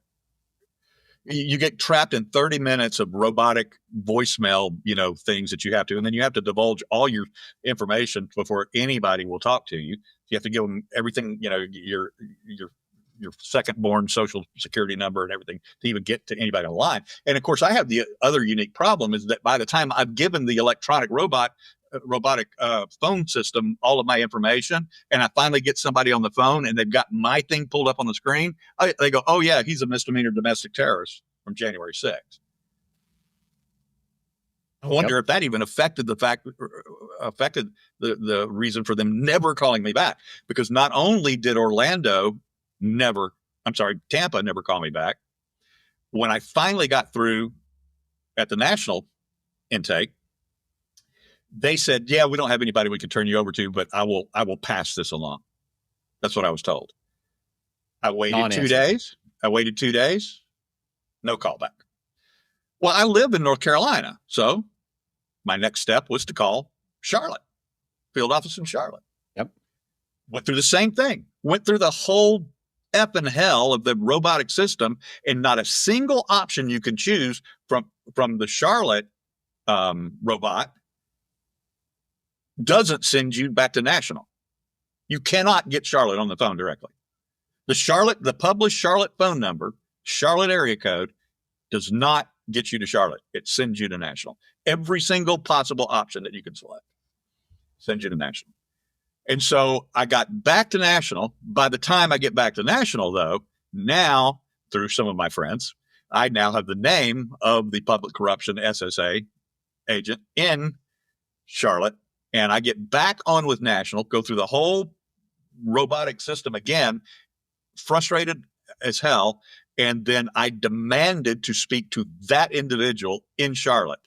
you get trapped in 30 minutes of robotic voicemail, things that you have to, and then you have to divulge all your information before anybody will talk to you. You have to give them everything, your second born social security number and everything to even get to anybody on the line. And of course, I have the other unique problem is that by the time I've given the electronic robotic phone system all of my information, and I finally get somebody on the phone and they've got my thing pulled up on the screen, they go, "Oh yeah, he's a misdemeanor domestic terrorist from January 6th. I wonder if that even affected the reason for them never calling me back, because not only did Tampa never call me back. When I finally got through at the national intake, they said, "Yeah, we don't have anybody we can turn you over to, but I will pass this along." That's what I was told. I waited 2 days. No callback. Well, I live in North Carolina, so my next step was to call Charlotte, field office in Charlotte. Yep. Went through the same thing. Went through the whole effing hell of the robotic system, and not a single option you can choose from the Charlotte robot doesn't send you back to national. You cannot get Charlotte on the phone directly. The published Charlotte phone number, Charlotte area code, does not get you to Charlotte. It sends you to national. Every single possible option that you can select sends you to national. And so I got back to national. By the time I get back to national, though, now through some of my friends, I now have the name of the public corruption SSA agent in Charlotte. And I get back on with national, go through the whole robotic system again, frustrated as hell. And then I demanded to speak to that individual in Charlotte.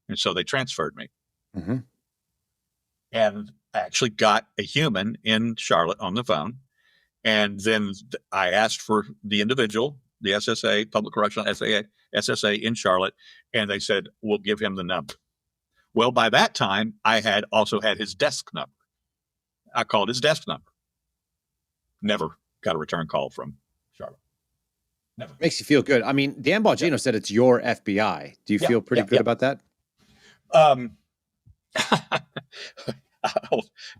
And so they transferred me. Mm-hmm. And I actually got a human in Charlotte on the phone. And then I asked for the individual, the SSA, public corruption SSA in Charlotte. And they said, "We'll give him the number." Well, by that time, I had also had his desk number. I called his desk number. Never got a return call from Charlotte. Never. Makes you feel good. I mean, Dan Bongino said it's your FBI. Do you feel pretty good about that?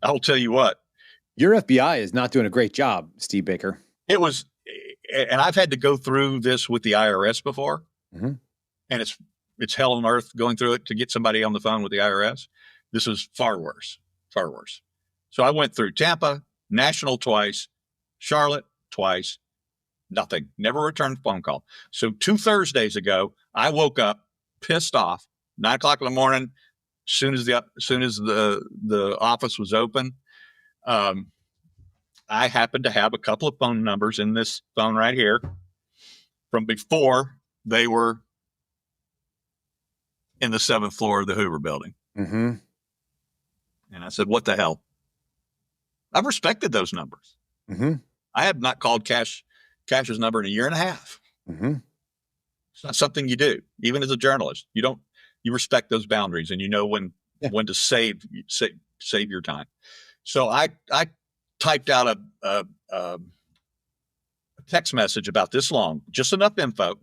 I'll tell you what. Your FBI is not doing a great job, Steve Baker. It was, and I've had to go through this with the IRS before, mm-hmm. and it's hell on earth going through it to get somebody on the phone with the IRS. This was far worse. So I went through Tampa, national twice, Charlotte twice, nothing, never returned a phone call. So 2 Thursdays ago, I woke up pissed off, 9 o'clock in the morning. Soon as the office was open, I happened to have a couple of phone numbers in this phone right here from before they were in the 7th floor of the Hoover building. Mm-hmm. And I said, "What the hell?" I've respected those numbers. Mm-hmm. I have not called Cash's number in a year and a half. Mm-hmm. It's not something you do, even as a journalist. You respect those boundaries, and you know when to save your time. So I typed out a text message about this long, just enough info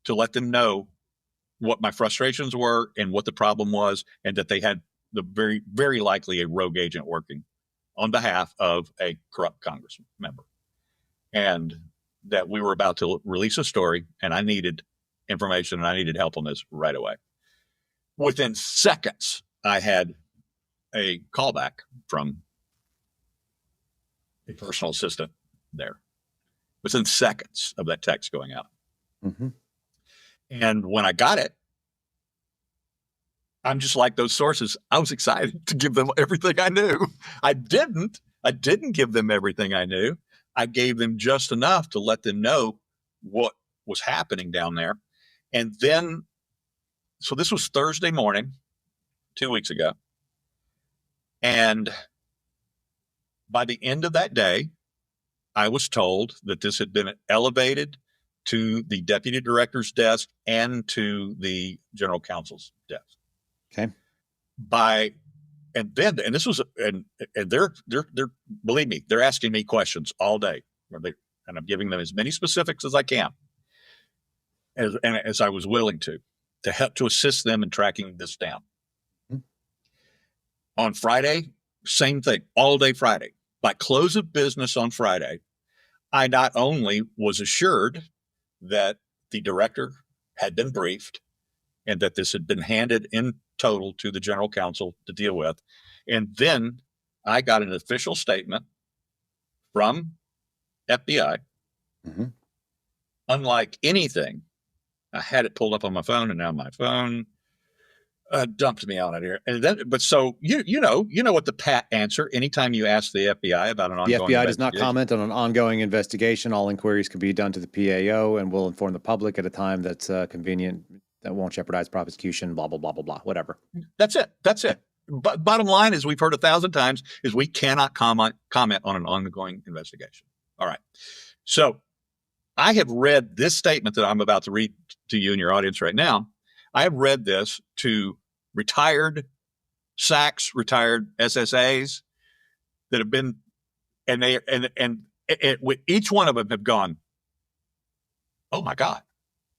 to let them know what my frustrations were and what the problem was, and that they had the very, very likely a rogue agent working on behalf of a corrupt Congress member, and that we were about to release a story, and I needed information and I needed help on this right away. Within seconds, I had a callback from a personal assistant there within seconds of that text going out. Mm-hmm. And when I got it, I'm just like those sources. I was excited to give them everything I knew. I didn't give them everything I knew. I gave them just enough to let them know what was happening down there. And then, so this was Thursday morning, 2 weeks ago. And by the end of that day, I was told that this had been elevated to the deputy director's desk and to the general counsel's desk. Okay. And this was, and they're believe me, they're asking me questions all day, and I'm giving them as many specifics as I can, as I was willing to help to assist them in tracking this down. Mm-hmm. On Friday, same thing, all day Friday. By close of business on Friday, I not only was assured that the director had been briefed and that this had been handed in total to the general counsel to deal with, and then I got an official statement from FBI. Mm-hmm. Unlike anything, I had it pulled up on my phone, and now my phone dumped me on it here. And then, but so you know what the pat answer anytime you ask the FBI about an ongoing The FBI does not comment on an ongoing investigation. All inquiries can be done to the PAO and will inform the public at a time that's convenient, that won't jeopardize prosecution, blah, blah, blah, blah, blah, whatever. That's it. But bottom line is, we've heard 1,000 times, is we cannot comment on an ongoing investigation. All right. So I have read this statement that I'm about to read to you and your audience right now. I have read this to retired SACs, retired SSAs that have been, and with each one of them have gone, oh my God,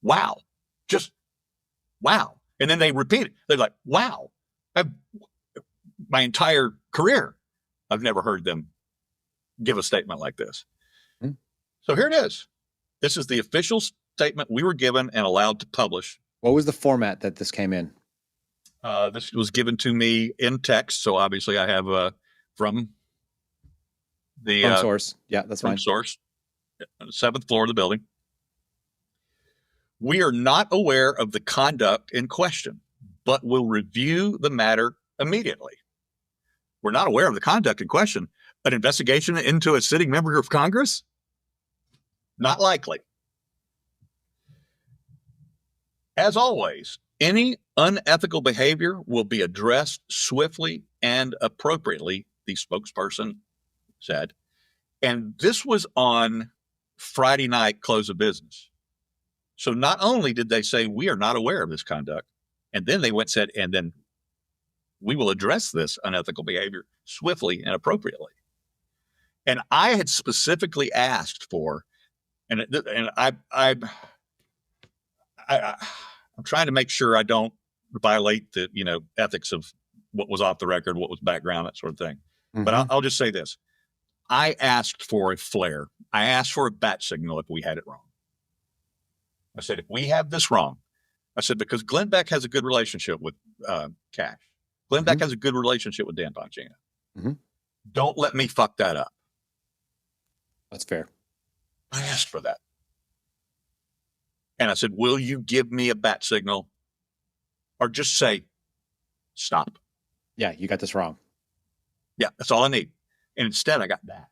wow, just wow. And then they repeat it. They're like, wow, my entire career, I've never heard them give a statement like this. Hmm. So here it is. This is the official statement we were given and allowed to publish. What was the format that this came in? This was given to me in text, so obviously I have from the source. Yeah, that's from fine. source, on the 7th floor of the building. We are not aware of the conduct in question, but will review the matter immediately. We're not aware of the conduct in question. An investigation into a sitting member of Congress? Not likely. As always, any unethical behavior will be addressed swiftly and appropriately, the spokesperson said. And this was on Friday night, close of business. So not only did they say, we are not aware of this conduct, and then they went and said, and then we will address this unethical behavior swiftly and appropriately. And I had specifically asked for, and I'm trying to make sure I don't violate the ethics of what was off the record, what was background, that sort of thing. Mm-hmm. But I'll just say this: I asked for a flare. I asked for a bat signal if we had it wrong. I said, if we have this wrong, I said, because Glenn Beck has a good relationship with Cash. Glenn Beck has a good relationship with Dan Bongino. Mm-hmm. Don't let me fuck that up. That's fair. I asked for that. And I said, will you give me a bat signal, or just say, stop? Yeah, you got this wrong. Yeah, that's all I need. And instead I got that.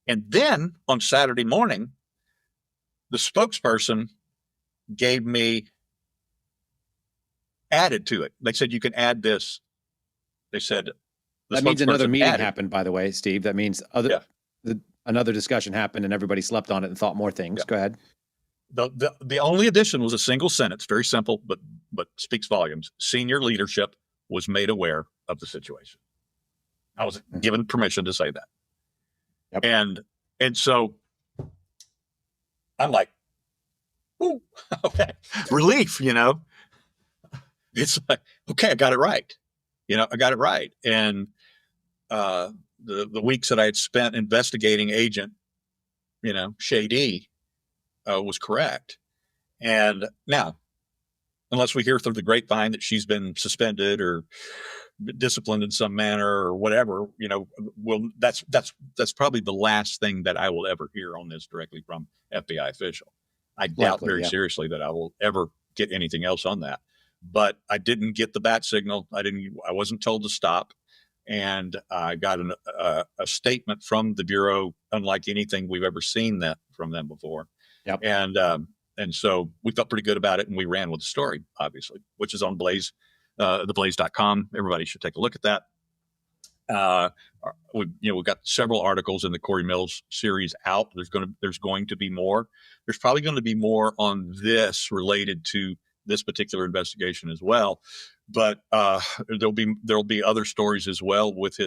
And then on Saturday morning, the spokesperson gave me, added to it. They said, you can add this. They said, that means another meeting happened, by the way, Steve. That means another discussion happened and everybody slept on it and thought more things. Yeah. Go ahead. The only addition was a single sentence, very simple, but speaks volumes. Senior leadership was made aware of the situation. I was given permission to say that. Yep. And so I'm like, ooh, okay, relief, It's like, okay, I got it right. I got it right. And the weeks that I had spent investigating agent, Shady, was correct. And now, unless we hear through the grapevine that she's been suspended or disciplined in some manner or whatever, that's probably the last thing that I will ever hear on this directly from FBI official. I doubt Likely, very yeah. seriously that I will ever get anything else on that. But I didn't get the bat signal. I wasn't told to stop. And I got a statement from the Bureau, unlike anything we've ever seen that from them before. Yep. And so we felt pretty good about it, and we ran with the story, obviously, which is on Blaze, theblaze.com. Everybody should take a look at that. We've got several articles in the Cory Mills series out. There's going to be more. There's probably going to be more on this related to this particular investigation as well. But there'll be other stories as well with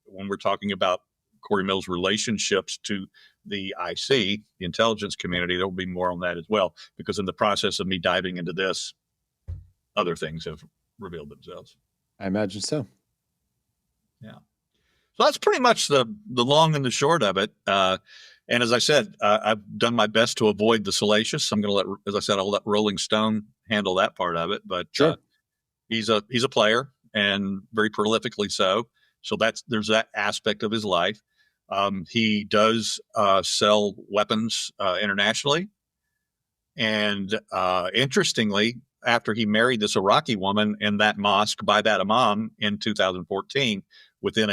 when we're talking about Cory Mills' relationships to the IC, the intelligence community. There'll be more on that as well, because in the process of me diving into this, other things have revealed themselves. I imagine so. Yeah. So that's pretty much the long and the short of it. And as I said, I've done my best to avoid the salacious. I'll let Rolling Stone handle that part of it. But sure. He's a player, and very prolifically so. So there's that aspect of his life. He does sell weapons internationally. And interestingly, after he married this Iraqi woman in that mosque by that imam in 2014, within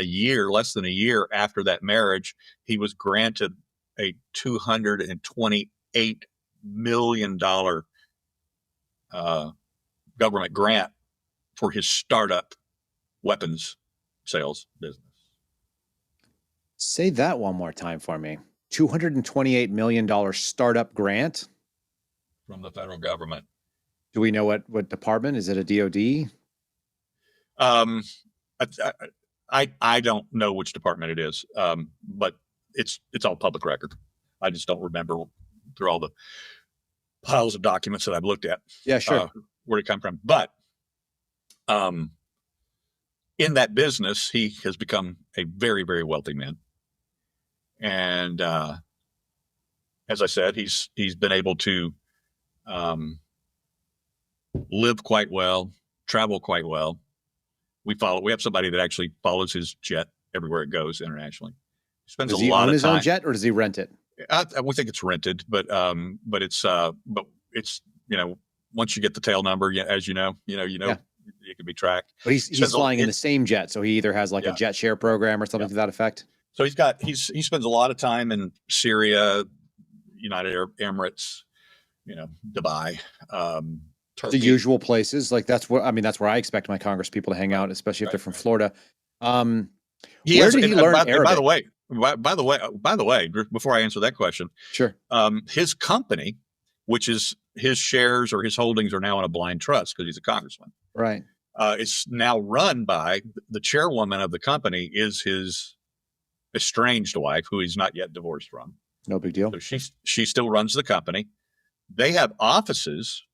less than a year after that marriage, he was granted a $228 million government grant for his startup weapons sales business. Say that one more time for me. $228 million startup grant from the federal government. Do we know what department? Is it a DOD? I don't know which department it is, but it's all public record. I just don't remember through all the piles of documents that I've looked at. Yeah, sure. Where it come from. But in that business, he has become a very, very wealthy man. And as I said, he's been able to live quite well, travel quite well. We have somebody that actually follows his jet everywhere it goes internationally. He spends does a he lot own of his time. own jet, or does he rent it? We think it's rented, but it's once you get the tail number, as you know, it can be tracked. But he's flying in the same jet, so he either has like a jet share program or something to that effect. So he spends a lot of time in Syria, United Arab Emirates, Dubai, Turkey. The usual places. Like that's where I expect my Congress people to hang out, especially if they're from Florida. Where did he learn Arabic? By the way, before I answer that question, sure. His company, which is his shares or his holdings, are now in a blind trust because he's a congressman. Right. It's now run by the chairwoman of the company is his estranged wife, who he's not yet divorced from. No big deal. So she still runs the company. They have offices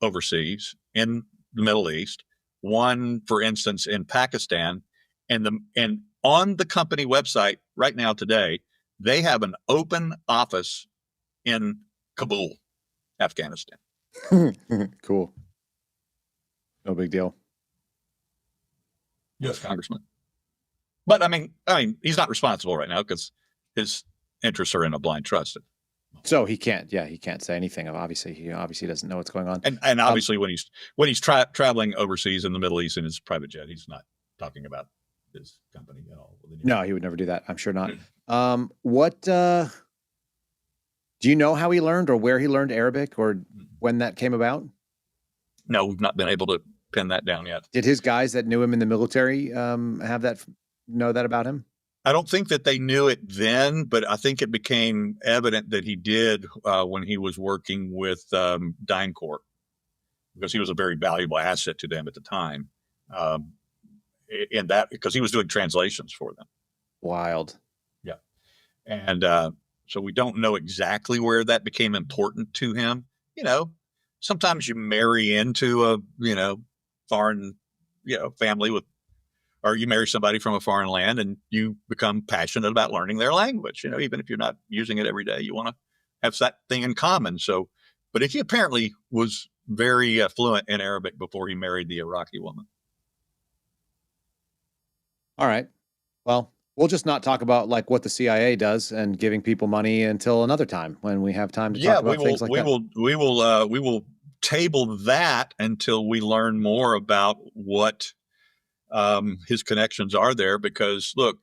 overseas in the Middle East. One, for instance, in Pakistan, and on the company website right now today, they have an open office in Kabul, Afghanistan. Cool. No big deal. Yes, Congressman. But I mean, he's not responsible right now because his interests are in a blind trust. So he can't say anything. He obviously doesn't know what's going on. And obviously when he's traveling overseas in the Middle East in his private jet, he's not talking about his company at all. No, he would never do that. I'm sure not. Do you know how he learned or where he learned Arabic or when that came about? No, we've not been able to pin that down yet. Did his guys that knew him in the military know that about him? I don't think that they knew it then, but I think it became evident that he did when he was working with DynCorp, because he was a very valuable asset to them at the time. In that, because he was doing translations for them. Wild. Yeah. And so we don't know exactly where that became important to him. Sometimes you marry into a, foreign, family or you marry somebody from a foreign land and you become passionate about learning their language. Even if you're not using it every day, you want to have that thing in common. So, but he apparently was very fluent in Arabic before he married the Iraqi woman. All right. Well, we'll just not talk about like what the CIA does and giving people money until another time when we have time to talk about things like that. We will table that until we learn more about what his connections are there. Because look,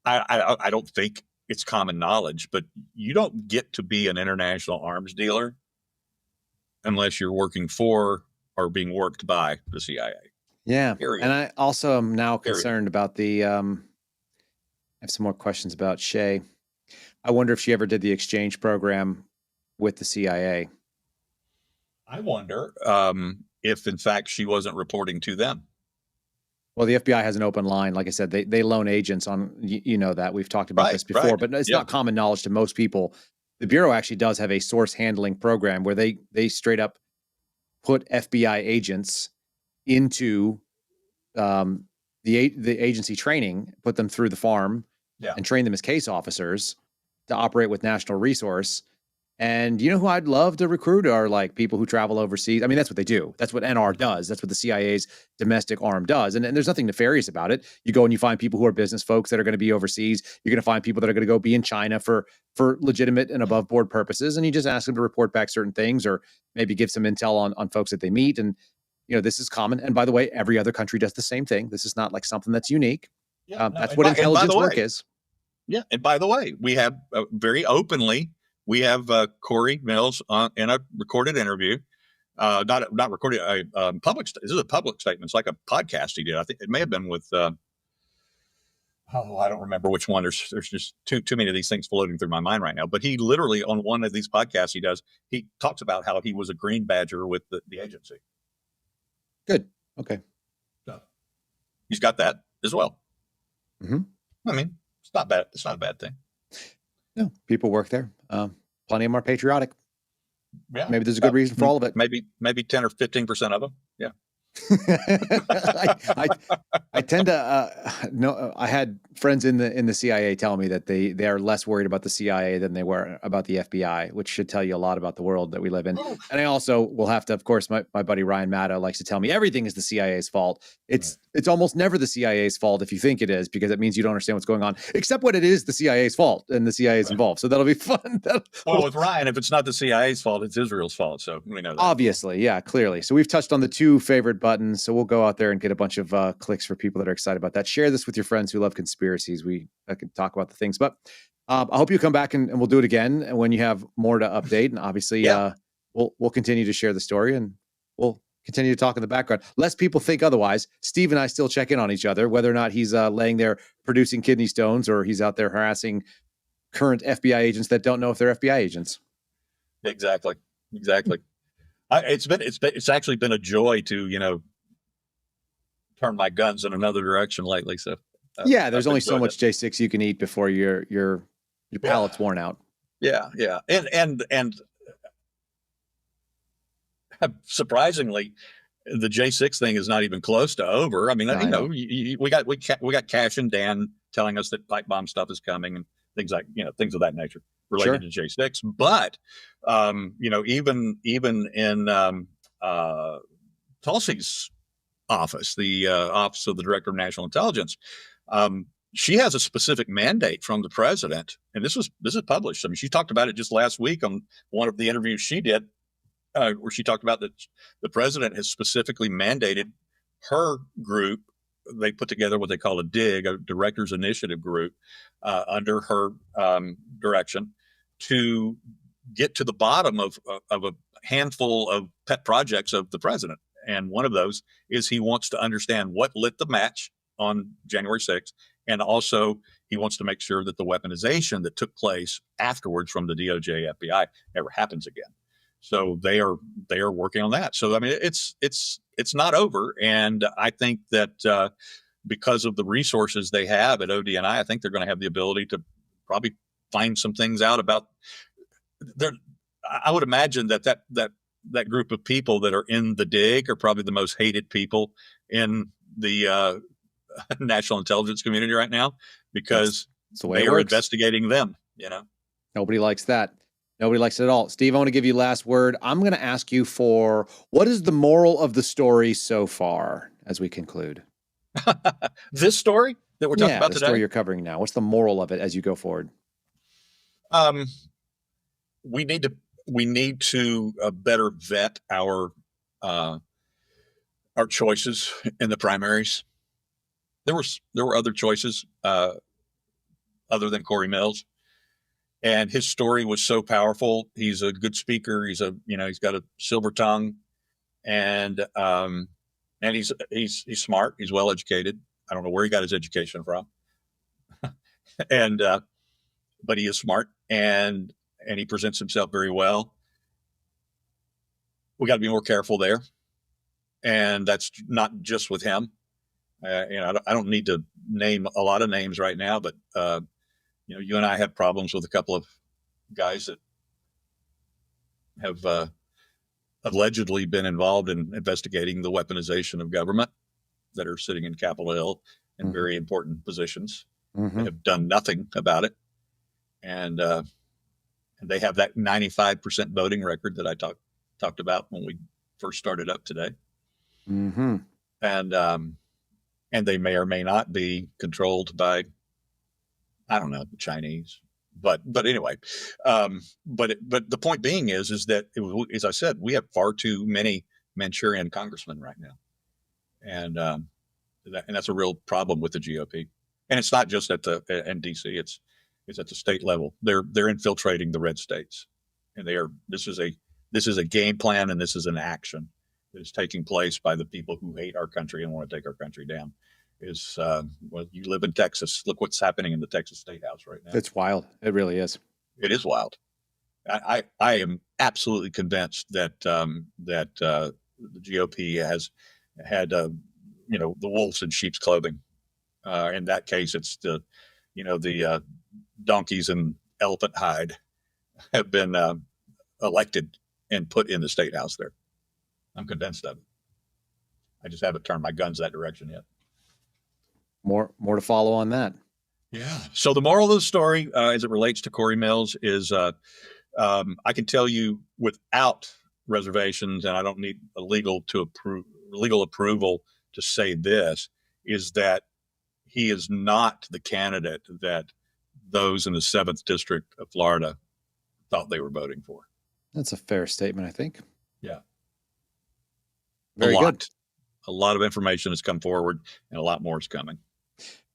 I don't think it's common knowledge, but you don't get to be an international arms dealer unless you're working for or being worked by the CIA. Yeah. Period. And I also am now Period. concerned about the, I have some more questions about Shay. I wonder if she ever did the exchange program with the CIA. I wonder if, in fact, she wasn't reporting to them. Well, the FBI has an open line. Like I said, they loan agents on, you know that. We've talked about this before, but it's not common knowledge to most people. The Bureau actually does have a source handling program where they straight up put FBI agents into the agency training, put them through the farm and train them as case officers to operate with national resource. And you know who I'd love to recruit are like people who travel overseas. I mean, that's what they do. That's what NR does. That's what the CIA's domestic arm does. And there's nothing nefarious about it. You go and you find people who are business folks that are going to be overseas. You're going to find people that are going to go be in China for legitimate and above board purposes. And you just ask them to report back certain things or maybe give some intel on folks that they meet. And, you know, this is common. And by the way, every other country does the same thing. This is not like something that's unique. That's what intelligence work is. Yeah. And by the way, we have very openly, we have Cory Mills in a recorded interview, not recorded, public. This is a public statement. It's like a podcast he did. I think it may have been with, I don't remember which one. There's just too many of these things floating through my mind right now. But he literally, on one of these podcasts he talks about how he was a green badger with the agency. Good. Okay. So he's got that as well. Mm-hmm. I mean, it's not bad. It's not a bad thing. No, people work there. Plenty of them are patriotic. Yeah, maybe there's a good reason for all of it. Maybe 10 or 15% of them. Yeah. I tend to know. I had friends in the CIA tell me that they are less worried about the CIA than they were about the FBI, which should tell you a lot about the world that we live in. And I also will have to, of course, my buddy Ryan Maddow likes to tell me everything is the CIA's fault. It's almost never the CIA's fault if you think it is, because it means you don't understand what's going on, except when it is the CIA's fault and the CIA is involved. So that'll be fun. Well, with Ryan, if it's not the CIA's fault, it's Israel's fault. So we know that. Obviously, yeah, clearly. So we've touched on the two favorite buttons. So we'll go out there and get a bunch of clicks for people that are excited about that. Share this with your friends who love conspiracies. We can talk about the things, but I hope you come back and we'll do it again when you have more to update. And obviously, we'll continue to share the story and we'll continue to talk in the background. Lest people think otherwise, Steve and I still check in on each other, whether or not he's laying there producing kidney stones or he's out there harassing current FBI agents that don't know if they're FBI agents. Exactly. It's actually been a joy to, turn my guns in another direction lately. So there's only so much J6 you can eat before your palate's worn out. Yeah. And surprisingly, the J6 thing is not even close to over. I mean, we got Cash and Dan telling us that pipe bomb stuff is coming and things things of that nature related to J6. But even in Tulsi's office, the Office of the Director of National Intelligence, she has a specific mandate from the president, and this is published. I mean, she talked about it just last week on one of the interviews she did, where she talked about that the president has specifically mandated her group. They put together what they call a DIG, a Directors Initiative group, under her direction, to get to the bottom of a handful of pet projects of the president. And one of those is he wants to understand what lit the match on January 6th. And also he wants to make sure that the weaponization that took place afterwards from the DOJ FBI never happens again. So they are working on that. So, I mean, it's not over. And I think that because of the resources they have at ODNI, I think they're going to have the ability to probably find some things out about there. I would imagine that group of people that are in the DIG are probably the most hated people in the national intelligence community right now, because they are investigating them. Nobody likes that. Nobody likes it at all. Steve, I want to give you last word. I'm going to ask you for what is the moral of the story so far as we conclude? This story that we're talking about the today. story you're covering now. What's the moral of it as you go forward? We need to better vet our choices in the primaries. There were other choices other than Cory Mills, and his story was so powerful. He's a good speaker. He's got a silver tongue, and he's smart. He's well educated. I don't know where he got his education from, and but he is smart, and he presents himself very well. We got to be more careful there, and that's not just with him. I don't need to name a lot of names right now, but you and I have problems with a couple of guys that have allegedly been involved in investigating the weaponization of government that are sitting in Capitol Hill in very important positions. They have done nothing about it, and they have that 95% voting record that I talked about when we first started up today. And they may or may not be controlled by, I don't know, the Chinese. But anyway, but the point being is that, as I said, we have far too many Manchurian congressmen right now, and that's a real problem with the GOP. And it's not just in DC; it's at the state level. They're infiltrating the red states, and This is a game plan, and this is an action that is taking place by the people who hate our country and want to take our country down. You live in Texas. Look what's happening in the Texas State House right now. It's wild. It really is. It is wild. I am absolutely convinced that the GOP has had the wolves in sheep's clothing. In that case, it's the donkeys and elephant hide have been elected and put in the State House there. I'm convinced of it. I just haven't turned my guns that direction yet. More to follow on that. Yeah. So the moral of the story, as it relates to Cory Mills, is I can tell you without reservations, and I don't need a legal approval to say this, is that he is not the candidate that those in the 7th District of Florida thought they were voting for. That's a fair statement, I think. Yeah. Very good. A lot of information has come forward, and a lot more is coming.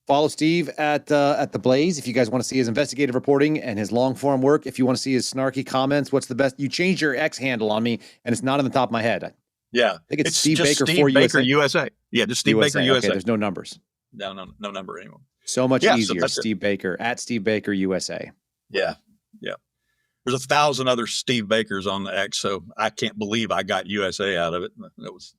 Follow Steve at the Blaze if you guys want to see his investigative reporting and his long form work. If you want to see his snarky comments, what's the best? You changed your X handle on me, and it's not on the top of my head. Yeah, I think it's Steve just Baker Steve for Baker USA. Yeah, just Steve Baker USA. Okay, there's no numbers. No number anymore. So much easier. So Steve Baker at Steve Baker USA. Yeah. There's 1,000 other Steve Bakers on the X, so I can't believe I got USA out of it. That was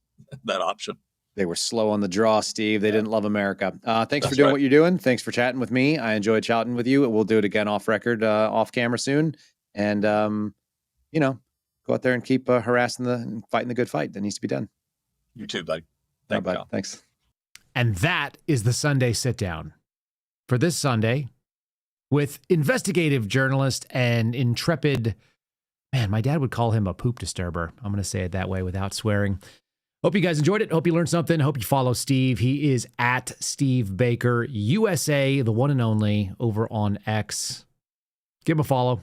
that option. They were slow on the draw, Steve. They didn't love America. Thanks for doing what you're doing. Thanks for chatting with me. I enjoyed chatting with you. We'll do it again off record, off camera soon. And, go out there and keep harassing and fighting the good fight that needs to be done. You too, buddy. Thanks. And that is the Sunday Sit Down for this Sunday with investigative journalist and intrepid, man, my dad would call him a poop disturber. I'm going to say it that way without swearing. Hope you guys enjoyed it. Hope you learned something. Hope you follow Steve. He is at Steve Baker USA, the one and only, over on X. Give him a follow.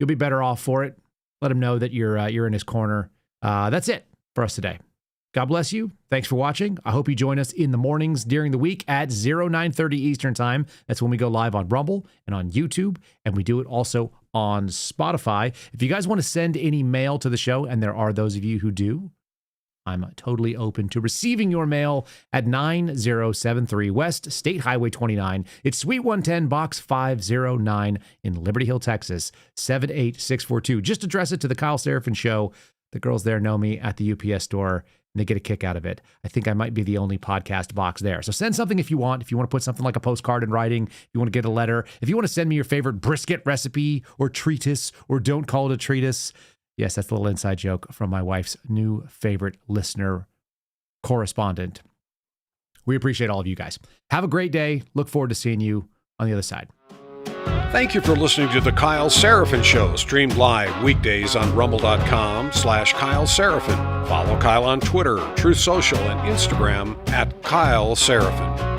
You'll be better off for it. Let him know that you're in his corner. That's it for us today. God bless you. Thanks for watching. I hope you join us in the mornings during the week at 9:30 Eastern Time. That's when we go live on Rumble and on YouTube, and we do it also on Spotify. If you guys want to send any mail to the show, and there are those of you who do, I'm totally open to receiving your mail at 9073 West State Highway 29. It's Suite 110, Box 509 in Liberty Hill, Texas, 78642. Just address it to the Kyle Seraphin Show. The girls there know me at the UPS store, and they get a kick out of it. I think I might be the only podcast box there. So send something if you want. If you want to put something like a postcard in writing, if you want to get a letter, if you want to send me your favorite brisket recipe or treatise, or don't call it a treatise. Yes, that's a little inside joke from my wife's new favorite listener correspondent. We appreciate all of you guys. Have a great day. Look forward to seeing you on the other side. Thank you for listening to The Kyle Seraphin Show, streamed live weekdays on rumble.com/Kyle Seraphin. Follow Kyle on Twitter, Truth Social, and Instagram @Kyle Seraphin.